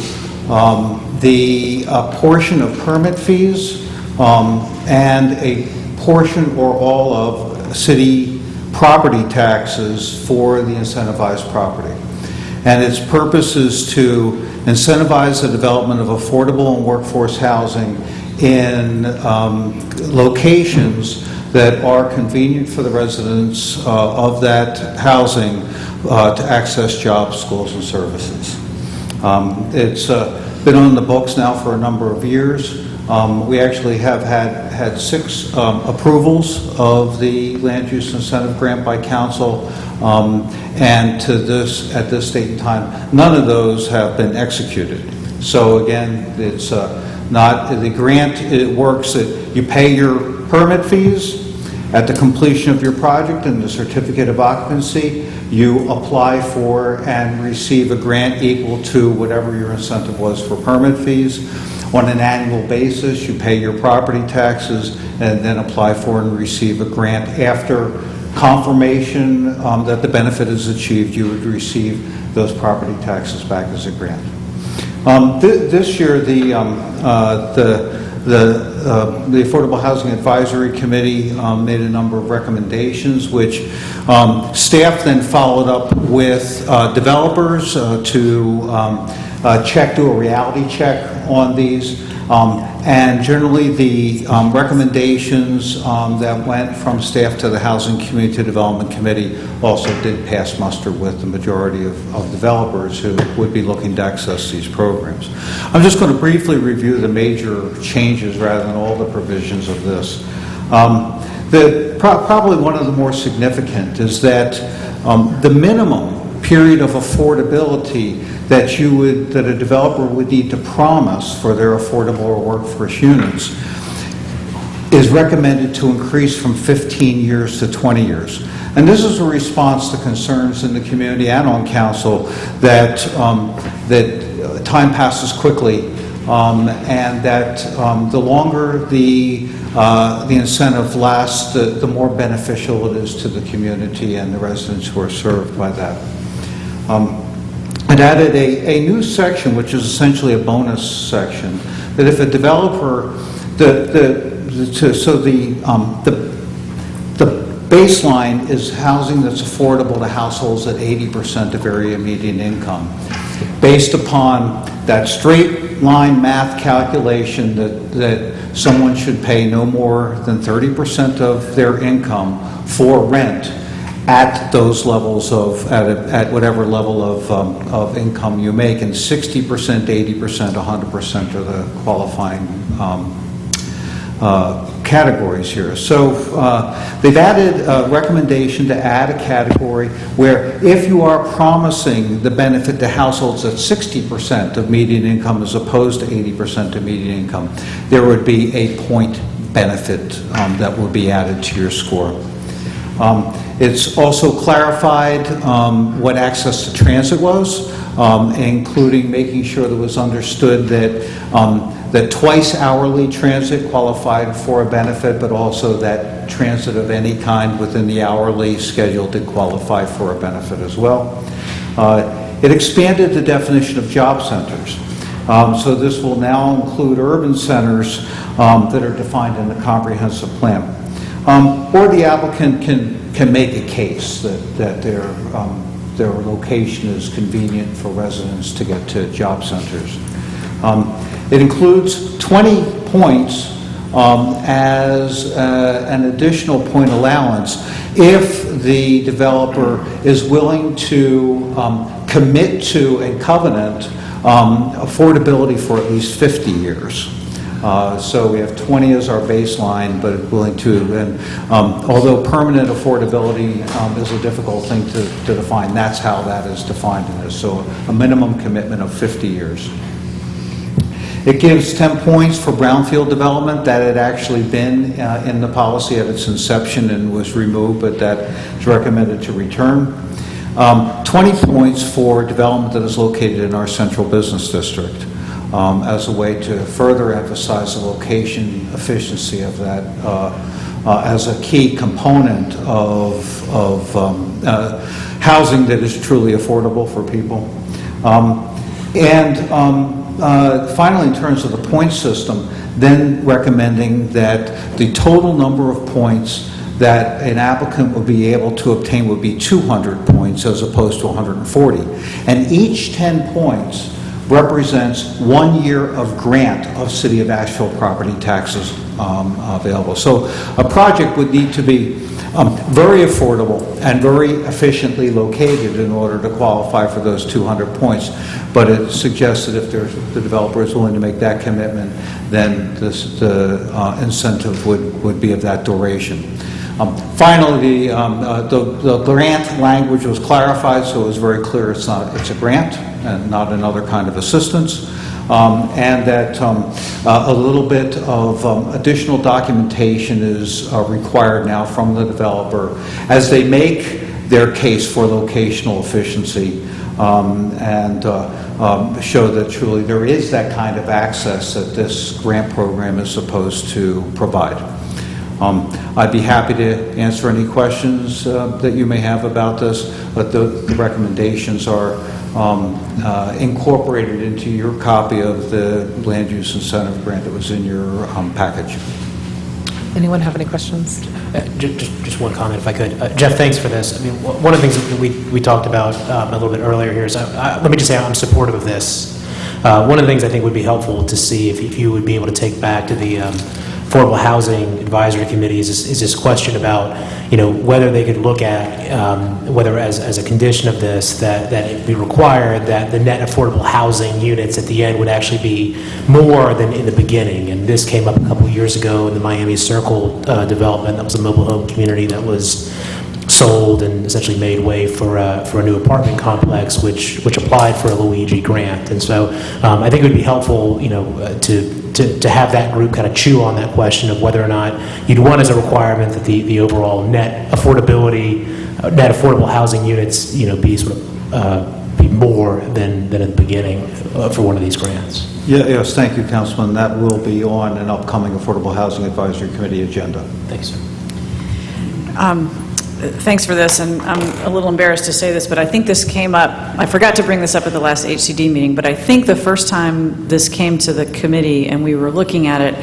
the portion of permit fees and a portion or all of city property taxes for the incentivized property. And its purpose is to incentivize the development of affordable and workforce housing in locations that are convenient for the residents of that housing to access jobs, schools, and services. It's been on the books now for a number of years. We actually have had 6 approvals of the Land Use Incentive Grant by Council, and at this date and time, none of those have been executed. So again, it's not the grant. It works that you pay your permit fees at the completion of your project and the certificate of occupancy. You apply for and receive a grant equal to whatever your incentive was for permit fees. On an annual basis, you pay your property taxes and then apply for and receive a grant. After confirmation that the benefit is achieved, you would receive those property taxes back as a grant. This year, the Affordable Housing Advisory Committee made a number of recommendations, which staff then followed up with developers to do a reality check on these. And generally, the recommendations that went from staff to the Housing Community Development Committee also did pass muster with the majority of developers who would be looking to access these programs. I'm just going to briefly review the major changes rather than all the provisions of this. Probably one of the more significant is that the minimum period of affordability that a developer would need to promise for their affordable or workforce units is recommended to increase from 15 years to 20 years. And this is a response to concerns in the community and on council that time passes quickly, and that the longer the incentive lasts, the more beneficial it is to the community and the residents who are served by that. It added a new section, which is essentially a bonus section, that if a developer, the baseline is housing that's affordable to households at 80% of area median income. Based upon that straight line math calculation that someone should pay no more than 30% of their income for rent at those levels at whatever level of income you make, and 60%, 80%, 100% are the qualifying categories here. So they've added a recommendation to add a category where if you are promising the benefit to households at 60% of median income as opposed to 80% of median income, there would be a point benefit that would be added to your score. It's also clarified what access to transit was, including making sure that it was understood that twice hourly transit qualified for a benefit, but also that transit of any kind within the hourly schedule did qualify for a benefit as well. It expanded the definition of job centers. So this will now include urban centers that are defined in the comprehensive plan. Or the applicant can make a case that their location is convenient for residents to get to job centers. It includes 20 points as an additional point allowance if the developer is willing to commit to a covenant affordability for at least 50 years. So we have 20 as our baseline, but willing to, and although permanent affordability is a difficult thing to define, that's how that is defined in this. So a minimum commitment of 50 years. It gives 10 points for brownfield development. That had actually been in the policy at its inception and was removed, but that is recommended to return. 20 points for development that is located in our central business district as a way to further emphasize the location efficiency of that as a key component of housing that is truly affordable for people. Finally, in terms of the point system, then recommending that the total number of points that an applicant would be able to obtain would be 200 points as opposed to 140. And each 10 points represents 1 year of grant of City of Asheville property taxes available. So a project would need to be very affordable and very efficiently located in order to qualify for those 200 points. But it suggests that if the developer is willing to make that commitment, then the incentive would be of that duration. Finally, the grant language was clarified, so it was very clear it's a grant and not another kind of assistance. And that a little bit of additional documentation is required now from the developer as they make their case for locational efficiency and show that truly there is that kind of access that this grant program is supposed to provide. I'd be happy to answer any questions that you may have about this, but the recommendations are incorporated into your copy of the land use incentive grant that was in your package. Anyone have any questions? Just one comment, if I could. Jeff, thanks for this. I mean, one of the things that we talked about a little bit earlier here is, let me just say I'm supportive of this. One of the things I think would be helpful to see if you would be able to take back to the Affordable Housing Advisory Committee is this question about, whether they could look at, whether as a condition of this, that it be required that the net affordable housing units at the end would actually be more than in the beginning. And this came up a couple years ago in the Miami Circle development. That was a mobile home community that was sold and essentially made way for a new apartment complex, which applied for a Luigi grant. And so I think it would be helpful, to have that group kind of chew on that question of whether or not you'd want as a requirement that the overall net affordable housing units, be sort of be more than at the beginning for one of these grants. Yes, thank you, Councilman. That will be on an upcoming Affordable Housing Advisory Committee agenda. Thanks, sir. Thanks for this, and I'm a little embarrassed to say this, but I think this came up, I forgot to bring this up at the last HCD meeting, but I think the first time this came to the committee and we were looking at it,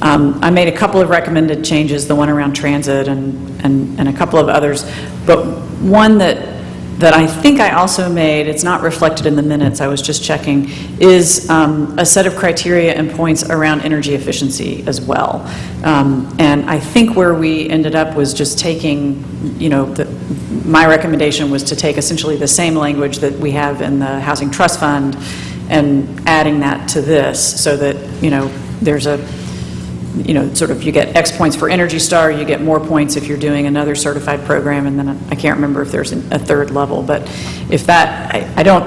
I made a couple of recommended changes, the one around transit and a couple of others, but one that I think I also made, it's not reflected in the minutes, I was just checking, is a set of criteria and points around energy efficiency as well. And I think where we ended up was just taking, my recommendation was to take essentially the same language that we have in the Housing Trust Fund and adding that to this so that, there's a sort of you get X points for Energy Star, you get more points if you're doing another certified program, and then I can't remember if there's a third level, but if that, I don't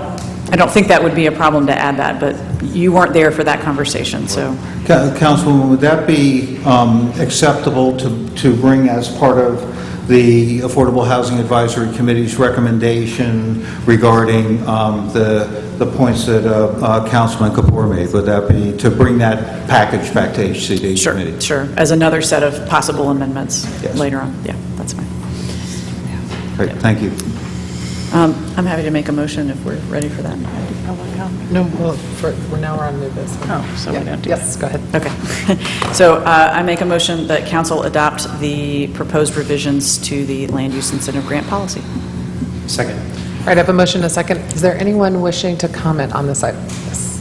think that would be a problem to add that, but you weren't there for that conversation, so. Councilwoman, would that be acceptable to bring as part of the Affordable Housing Advisory Committee's recommendation regarding the points that Councilman Kapoor made? Would that be to bring that package back to HCD committee? Sure, as another set of possible amendments later on. Yeah, that's fine. Great, thank you. I'm happy to make a motion if we're ready for that. No, well, we're on new business. Oh, so we don't do Yes, go ahead. Okay. So I make a motion that council adopt the proposed revisions to the land use incentive grant policy. Second. All right, I have a motion and a second. Is there anyone wishing to comment on this item? Yes.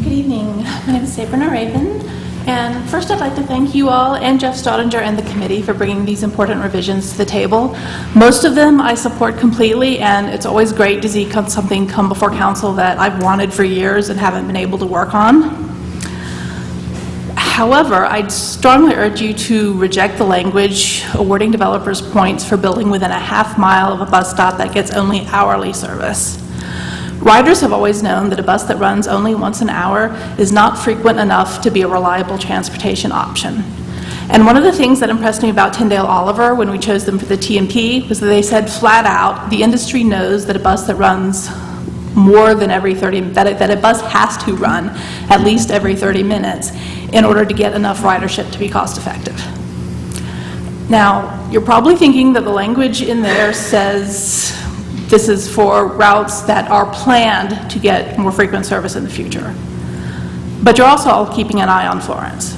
Good evening. My name is Sabrina Raven, and first I'd like to thank you all and Jeff Staudinger and the committee for bringing these important revisions to the table. Most of them I support completely, and it's always great to see something come before council that I've wanted for years and haven't been able to work on. However, I'd strongly urge you to reject the language awarding developers points for building within a half mile of a bus stop that gets only hourly service. Riders have always known that a bus that runs only once an hour is not frequent enough to be a reliable transportation option. And one of the things that impressed me about Tyndale Oliver when we chose them for the TMP was that they said flat out, the industry knows that a bus that runs more than every 30, that a bus has to run at least every 30 minutes in order to get enough ridership to be cost effective. Now, you're probably thinking that the language in there says this is for routes that are planned to get more frequent service in the future. But you're also all keeping an eye on Florence.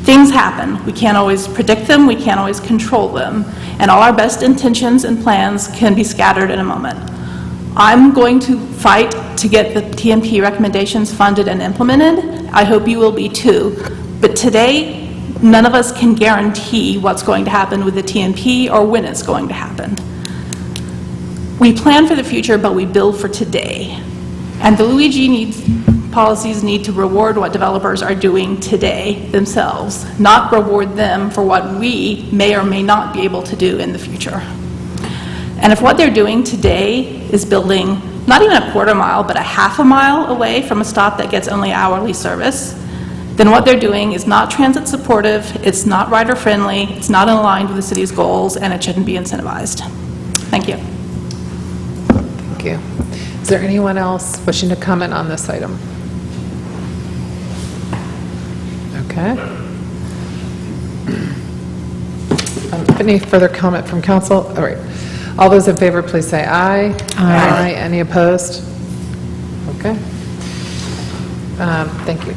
Things happen. We can't always predict them, we can't always control them, and all our best intentions and plans can be scattered in a moment. I'm going to fight to get the TMP recommendations funded and implemented. I hope you will be too. But today, none of us can guarantee what's going to happen with the TMP or when it's going to happen. We plan for the future, but we build for today. And the Luigi policies need to reward what developers are doing today themselves, not reward them for what we may or may not be able to do in the future. And if what they're doing today is building not even a quarter mile, but a half a mile away from a stop that gets only hourly service, then what they're doing is not transit supportive, it's not rider friendly, it's not aligned with the city's goals, and it shouldn't be incentivized. Thank you. Thank you. Is there anyone else wishing to comment on this item? Okay. Any further comment from council? All right. All those in favor, please say aye. Aye. Any opposed? Okay. Thank you.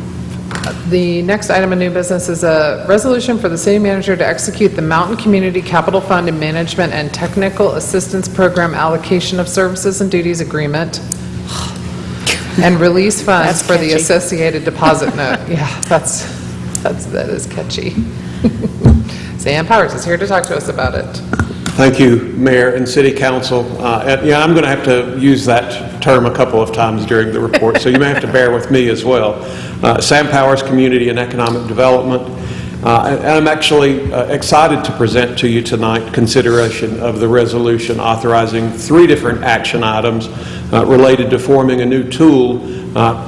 The next item of new business is a resolution for the city manager to execute the Mountain Community Capital Fund and Management and Technical Assistance Program Allocation of Services and Duties Agreement and release funds for the associated deposit note. Yeah, that is catchy. Sam Powers is here to talk to us about it. Thank you, Mayor and City Council. Yeah, I'm going to have to use that term a couple of times during the report, so you may have to bear with me as well. Sam Powers, Community and Economic Development. And I'm actually excited to present to you tonight consideration of the resolution authorizing 3 different action items related to forming a new tool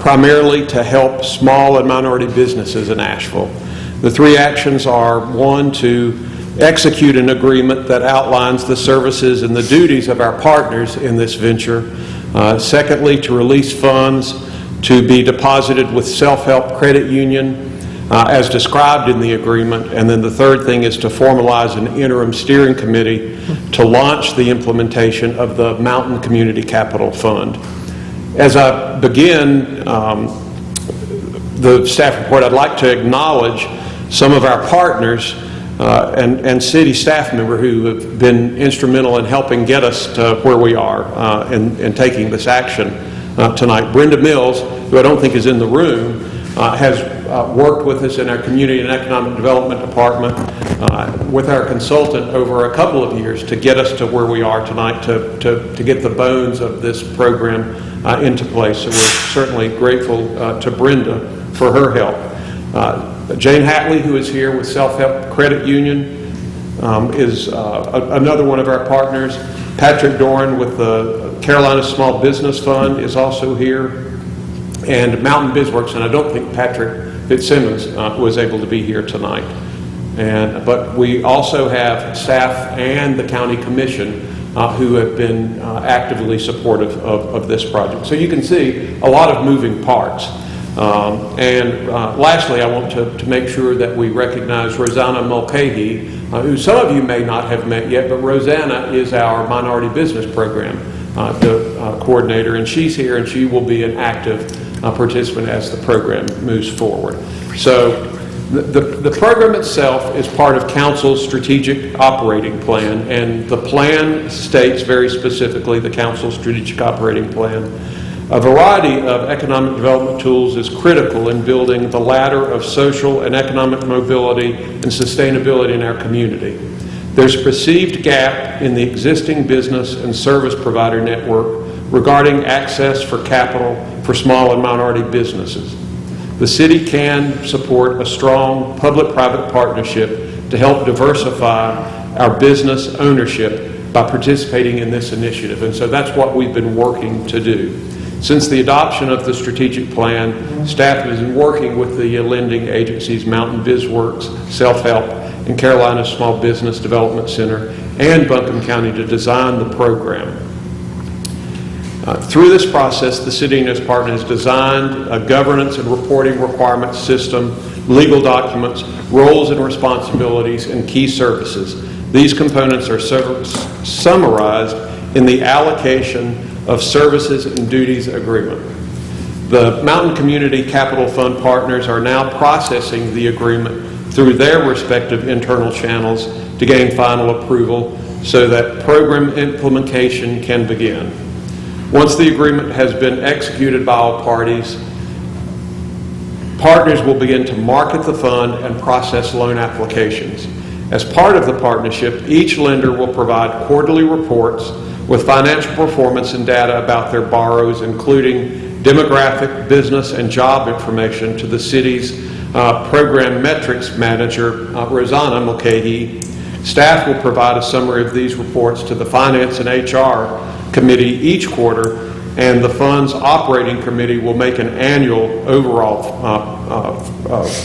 primarily to help small and minority businesses in Asheville. The 3 actions are, 1, to execute an agreement that outlines the services and the duties of our partners in this venture. Secondly, to release funds to be deposited with Self-Help Credit Union as described in the agreement. And then the third thing is to formalize an interim steering committee to launch the implementation of the Mountain Community Capital Fund. As I begin the staff report, I'd like to acknowledge some of our partners and city staff member who have been instrumental in helping get us to where we are and taking this action tonight. Brenda Mills, who I don't think is in the room, has worked with us in our Community and Economic Development Department with our consultant over a couple of years to get us to where we are tonight to get the bones of this program into place. So we're certainly grateful to Brenda for her help. Jane Hatley, who is here with Self-Help Credit Union, is another one of our partners. Patrick Doran with the Carolina Small Business Fund is also here. And Mountain BizWorks, and I don't think Patrick Fitzsimmons was able to be here tonight. But we also have staff and the county commission who have been actively supportive of this project. So you can see a lot of moving parts. Lastly, I want to make sure that we recognize Rosanna Mulcahy, who some of you may not have met yet, but Rosanna is our Minority Business Program coordinator, and she's here, and she will be an active participant as the program moves forward. So the program itself is part of Council's strategic operating plan, and the plan states very specifically, the Council's strategic operating plan, A variety of economic development tools is critical in building the ladder of social and economic mobility and sustainability in our community. There's a perceived gap in the existing business and service provider network regarding access for capital for small and minority businesses. The city can support a strong public-private partnership to help diversify our business ownership by participating in this initiative. And so that's what we've been working to do. Since the adoption of the strategic plan, staff has been working with the lending agencies Mountain BizWorks, Self-Help, and Carolina Small Business Development Center, and Buncombe County to design the program. Through this process, the city and its partners designed a governance and reporting requirements system, legal documents, roles and responsibilities, and key services. These components are summarized in the allocation of services and duties agreement. The Mountain Community Capital Fund partners are now processing the agreement through their respective internal channels to gain final approval so that program implementation can begin. Once the agreement has been executed by all parties, partners will begin to market the fund and process loan applications. As part of the partnership, each lender will provide quarterly reports with financial performance and data about their borrowers, including demographic, business, and job information to the city's program metrics manager, Rosanna Mulcahy. Staff will provide a summary of these reports to the Finance and HR Committee each quarter, and the fund's operating committee will make an annual overall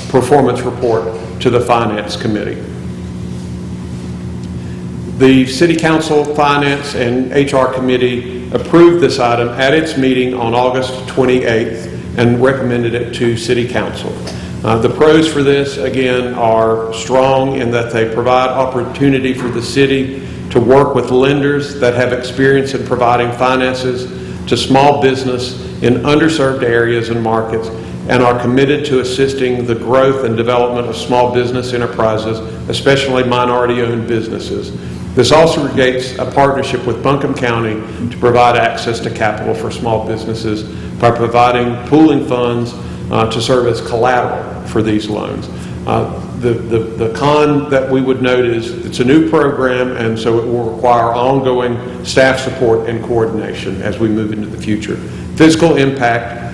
performance report to the Finance Committee. The City Council, Finance, and HR Committee approved this item at its meeting on August 28th and recommended it to City Council. The pros for this, again, are strong in that they provide opportunity for the city to work with lenders that have experience in providing finances to small business in underserved areas and markets, and are committed to assisting the growth and development of small business enterprises, especially minority-owned businesses. This also creates a partnership with Buncombe County to provide access to capital for small businesses by providing pooling funds to serve as collateral for these loans. The con that we would note is it's a new program, and so it will require ongoing staff support and coordination as we move into the future. Fiscal impact,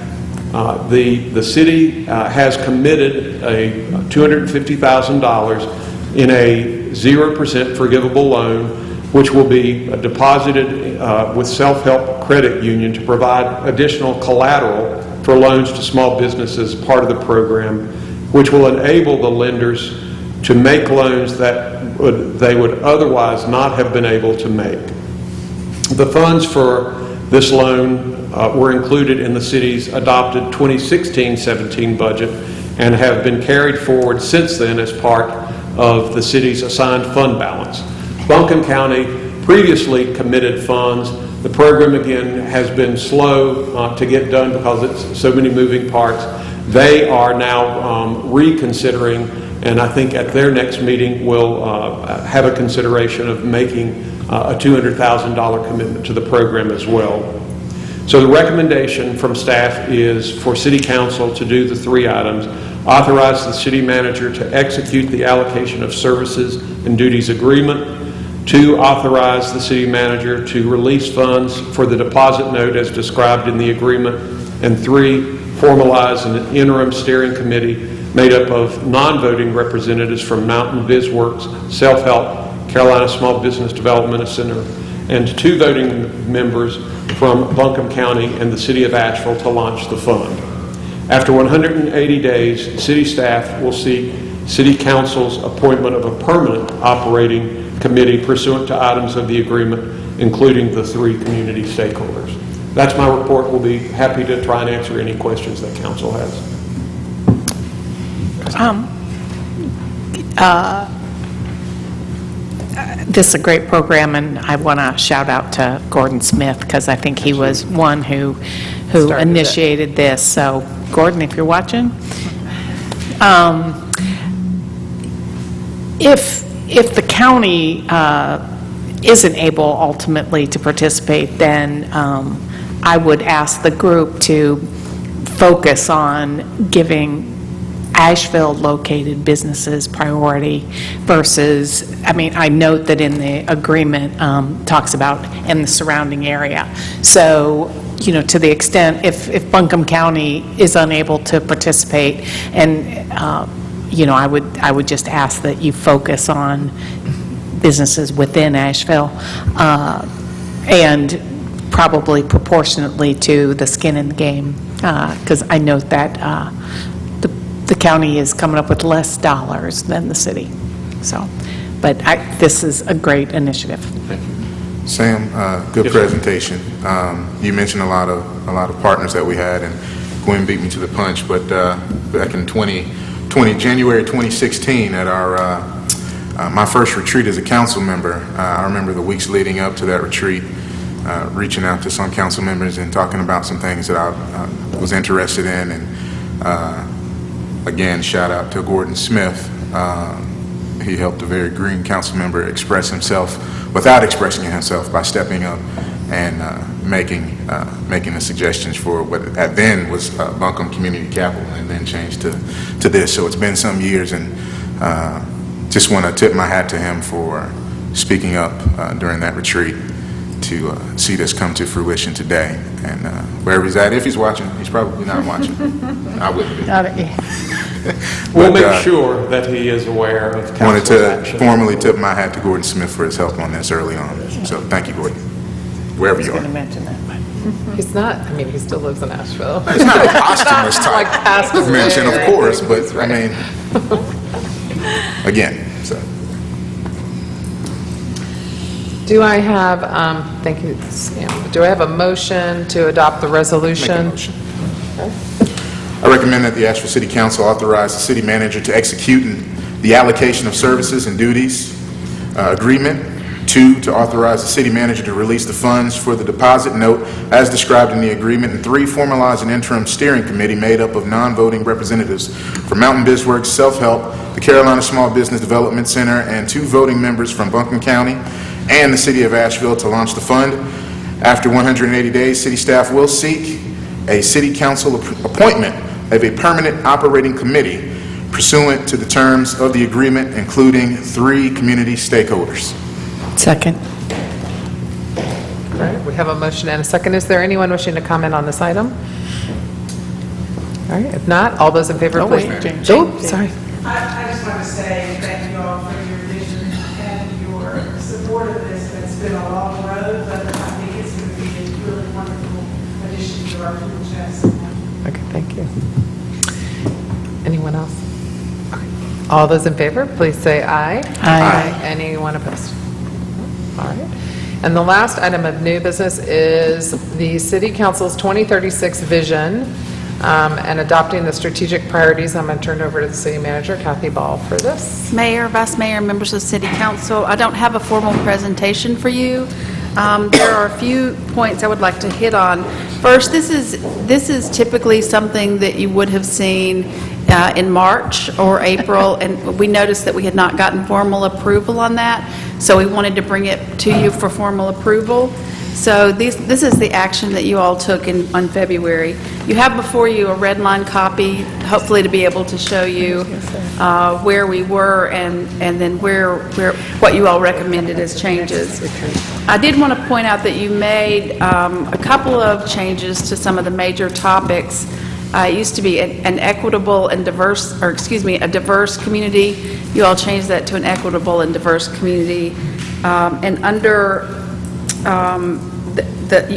the city has committed a $250,000 in a 0% forgivable loan, which will be deposited with Self-Help Credit Union to provide additional collateral for loans to small businesses as part of the program, which will enable the lenders to make loans that they would otherwise not have been able to make. The funds for this loan were included in the city's adopted 2016-17 budget and have been carried forward since then as part of the city's assigned fund balance. Buncombe County previously committed funds. The program, again, has been slow to get done because it's so many moving parts. They are now reconsidering, and I think at their next meeting will have a consideration of making a $200,000 commitment to the program as well. So the recommendation from staff is for City Council to do the three items: authorize the city manager to execute the allocation of services and duties agreement; 2, authorize the city manager to release funds for the deposit note as described in the agreement; and 3, formalize an interim steering committee made up of non-voting representatives from Mountain BizWorks, Self-Help, Carolina Small Business Development Center, and 2 voting members from Buncombe County and the City of Asheville to launch the fund. After 180 days, city staff will seek City Council's appointment of a permanent operating committee pursuant to items of the agreement, including the 3 community stakeholders. That's my report. We'll be happy to try and answer any questions that council has. This is a great program, and I want to shout out to Gordon Smith because I think he was one who initiated this. So, Gordon, if you're watching, if the county isn't able ultimately to participate, then I would ask the group to focus on giving Asheville-located businesses priority versus, I mean, I note that in the agreement talks about in the surrounding area. So, you know, to the extent, if Buncombe County is unable to participate, and, you know, I would just ask that you focus on businesses within Asheville, and probably proportionately to the skin in the game, because I note that the county is coming up with less dollars than the city. So, but this is a great initiative. Sam, good presentation. You mentioned a lot of partners that we had, and Gwen beat me to the punch. But back in January 2016, at our my first retreat as a council member, I remember the weeks leading up to that retreat, reaching out to some council members and talking about some things that I was interested in, and again, shout out to Gordon Smith. He helped a very green council member express himself without expressing himself by stepping up and making the suggestions for what at then was Buncombe Community Capital, and then changed to this. So it's been some years, and just want to tip my hat to him for speaking up during that retreat to see this come to fruition today. And wherever he's at, if he's watching, he's probably not watching. I wouldn't be. We'll make sure that he is aware of council's wanted to action. formally tip my hat to Gordon Smith for his help on this early on. So thank you, Gordon, wherever you are. I was going to mention that, but He's not, I mean, he still lives in Asheville. It's not a posthumous type Like passed of mention, away of or course, anything. but I mean, again, so. Do I have, thank you, Sam. Do I have a motion to adopt the resolution? Make a motion. I recommend that the Asheville City Council authorize the city manager to execute the allocation of services and duties agreement. 2, to authorize the city manager to release the funds for the deposit note as described in the agreement. And 3, formalize an interim steering committee made up of non-voting representatives from Mountain BizWorks, Self-Help, the Carolina Small Business Development Center, and 2 voting members from Buncombe County and the city of Asheville to launch the fund. After 180 days, city staff will seek a city council appointment of a permanent operating committee pursuant to the terms of the agreement, including 3 community stakeholders. second. All right, we have a motion and a second. Is there anyone wishing to comment on this item? All right, if not, all those in favor, Oh, please. wait, James. Oh, sorry. I just want to say thank you all for your vision and your support of this. It's been a long road, but I think it's going to be a really wonderful addition to our tool chest. Okay, thank you. Anyone else? All right. All those in favor, please say aye. Aye. Anyone opposed? All right. And the last item of new business is the City Council's 2036 vision and adopting the strategic priorities. I'm going to turn it over to the city manager, Kathy Ball, for this. Mayor, Vice Mayor, members of City Council, I don't have a formal presentation for you. There are a few points I would like to hit on. First, this is typically something that you would have seen in March or April, and we noticed that we had not gotten formal approval on that, so we wanted to bring it to you for formal approval. So this is the action that you all took on February. You have before you a red line copy, hopefully to be able to show you where we were and then what you all recommended as changes. I did want to point out that you made a couple of changes to some of the major topics. It used to be an equitable and diverse, or excuse me, a diverse community. You all changed that to an equitable and diverse community. And under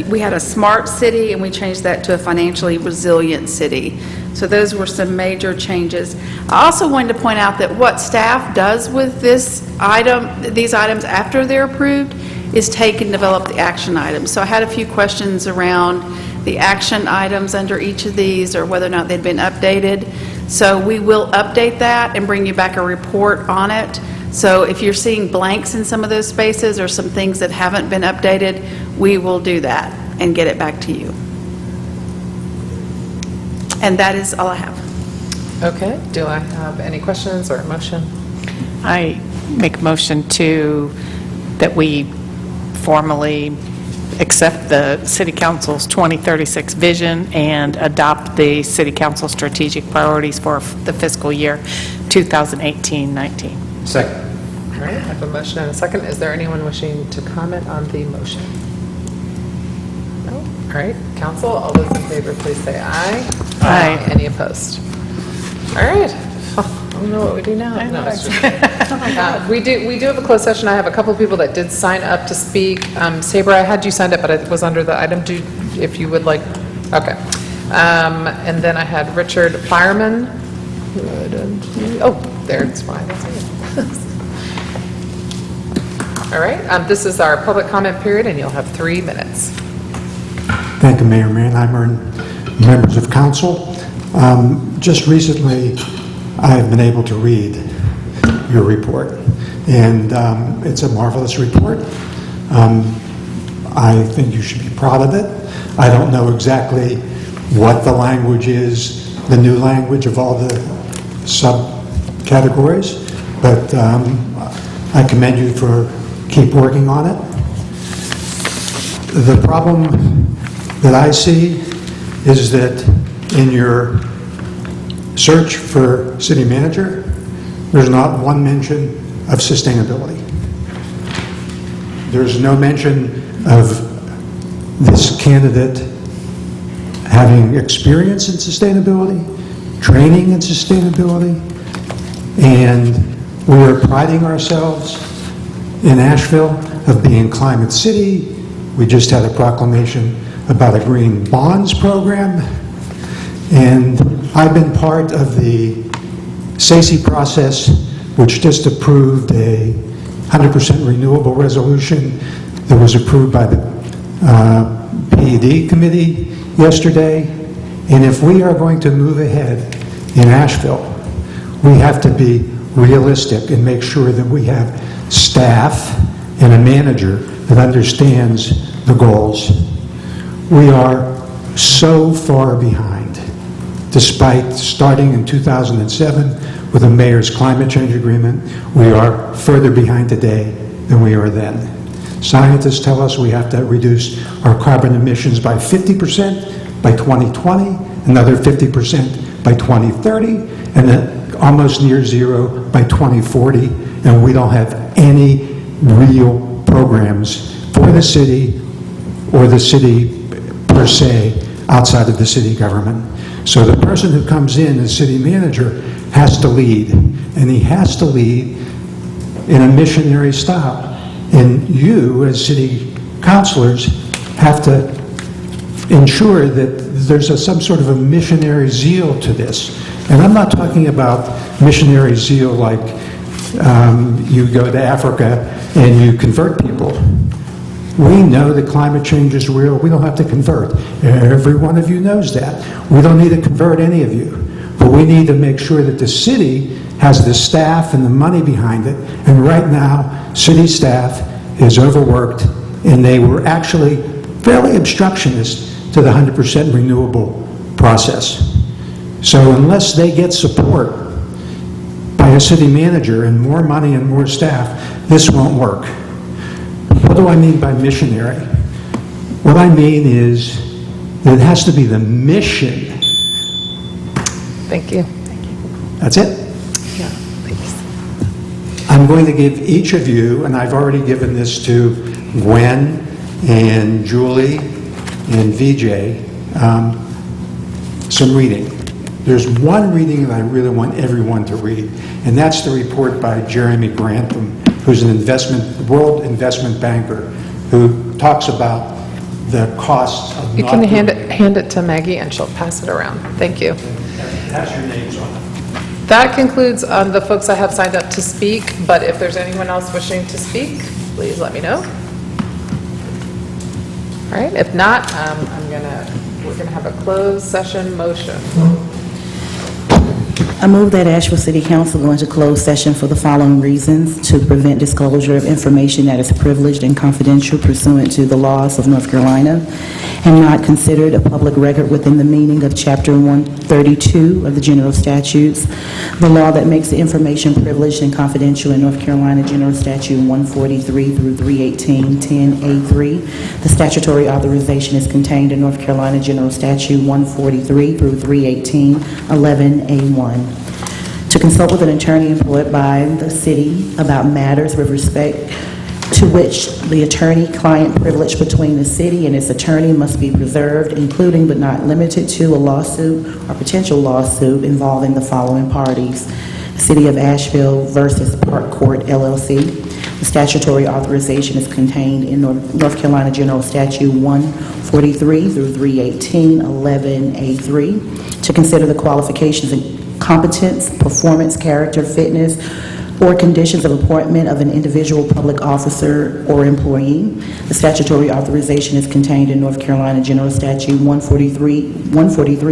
we had a smart city, and we changed that to a financially resilient city. So those were some major changes. I also wanted to point out that what staff does with these items after they're approved is take and develop the action items. So I had a few questions around the action items under each of these, or whether or not they'd been updated. So we will update that and bring you back a report on it. So if you're seeing blanks in some of those spaces or some things that haven't been updated, we will do that and get it back to you. And that is all I have. Okay, do I have any questions or a motion? I make a motion that we formally accept the City Council's 2036 vision and adopt the City Council strategic priorities for the fiscal year 2018-19. Second. All right, I have a motion and a second. Is there anyone wishing to comment on the motion? No? All right, council, all those in favor, please say aye. Aye. Any opposed? All right. Oh, I don't know what we do now. No, it's just- We do have a closed session. I have a couple of people that did sign up to speak. Saber, I had you signed up, but it was under the item, if you would like, okay. And then I had Richard Fireman. Oh, there, it's fine. All right, this is our public comment period, and you'll have 3 minutes. Thank you, Mayor Mannheimer and members of council. Just recently, I've been able to read your report, and it's a marvelous report. I think you should be proud of it. I don't know exactly what the language is, the new language of all the subcategories, but I commend you for keep working on it. The problem that I see is that in your search for city manager, there's not one mention of sustainability. There's no mention of this candidate having experience in sustainability, training in sustainability, and we are priding ourselves in Asheville of being Climate City. We just had a proclamation about a green bonds program, and I've been part of the SACE process, which just approved a 100% renewable resolution that was approved by the PED committee yesterday. And if we are going to move ahead in Asheville, we have to be realistic and make sure that we have staff and a manager that understands the goals. We are so far behind, despite starting in 2007 with the mayor's climate change agreement. We are further behind today than we were then. Scientists tell us we have to reduce our carbon emissions by 50% by 2020, another 50% by 2030, and then almost near zero by 2040, and we don't have any real programs for the city or the city per se outside of the city government. So the person who comes in as city manager has to lead, and he has to lead in a missionary style. And you, as city councilors, have to ensure that there's some sort of a missionary zeal to this. And I'm not talking about missionary zeal like you go to Africa and you convert people. We know that climate change is real. We don't have to convert. Every one of you knows that. We don't need to convert any of you. But we need to make sure that the city has the staff and the money behind it. And right now, city staff is overworked, and they were actually fairly obstructionist to the 100% renewable process. So unless they get support by a city manager and more money and more staff, this won't work. What do I mean by missionary? What I mean is that it has to be the mission. Thank you. That's it? Yeah, thanks. I'm going to give each of you, and I've already given this to Gwen and Julie and VJ, some reading. There's one reading that I really want everyone to read, and that's the report by Jeremy Grantham, who's an world investment banker, who talks about the costs of You not can doing hand it to Maggie, and she'll pass it around. Thank you. That's your names on it. That concludes the folks I have signed up to speak, but if there's anyone else wishing to speak, please let me know. All right, if not, we're gonna have a closed session motion. I move that Asheville City Council go into closed session for the following reasons: to prevent disclosure of information that is privileged and confidential pursuant to the laws of North Carolina, and not considered a public record within the meaning of Chapter 132 of the General Statutes, the law that makes the information privileged and confidential in North Carolina General Statute 143 through 318, 10A3. The statutory authorization is contained in North Carolina General Statute 143 through 318, 11A1. To consult with an attorney employed by the city about matters with respect to which the attorney-client privilege between the city and its attorney must be preserved, including but not limited to a lawsuit or potential lawsuit involving the following parties: City of Asheville versus Park Court LLC. The statutory authorization is contained in North Carolina General Statute 143 through 318, 11A3. To consider the qualifications and competence, performance, character, fitness, or conditions of appointment of an individual public officer or employee. The statutory authorization is contained in North Carolina General Statute 143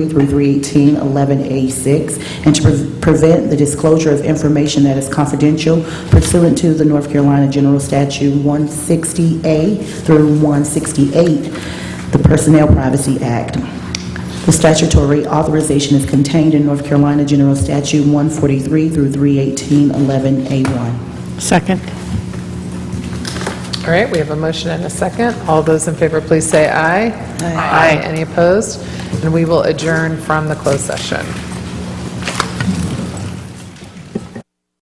through 318, 11A6, and to prevent the disclosure of information that is confidential pursuant to the North Carolina General Statute 160A through 168, the Personnel Privacy Act. The statutory authorization is contained in North Carolina General Statute 143 through 318, 11A1. Second. All right, we have a motion and a second. All those in favor, please say aye. Aye. Any opposed? And we will adjourn from the closed session.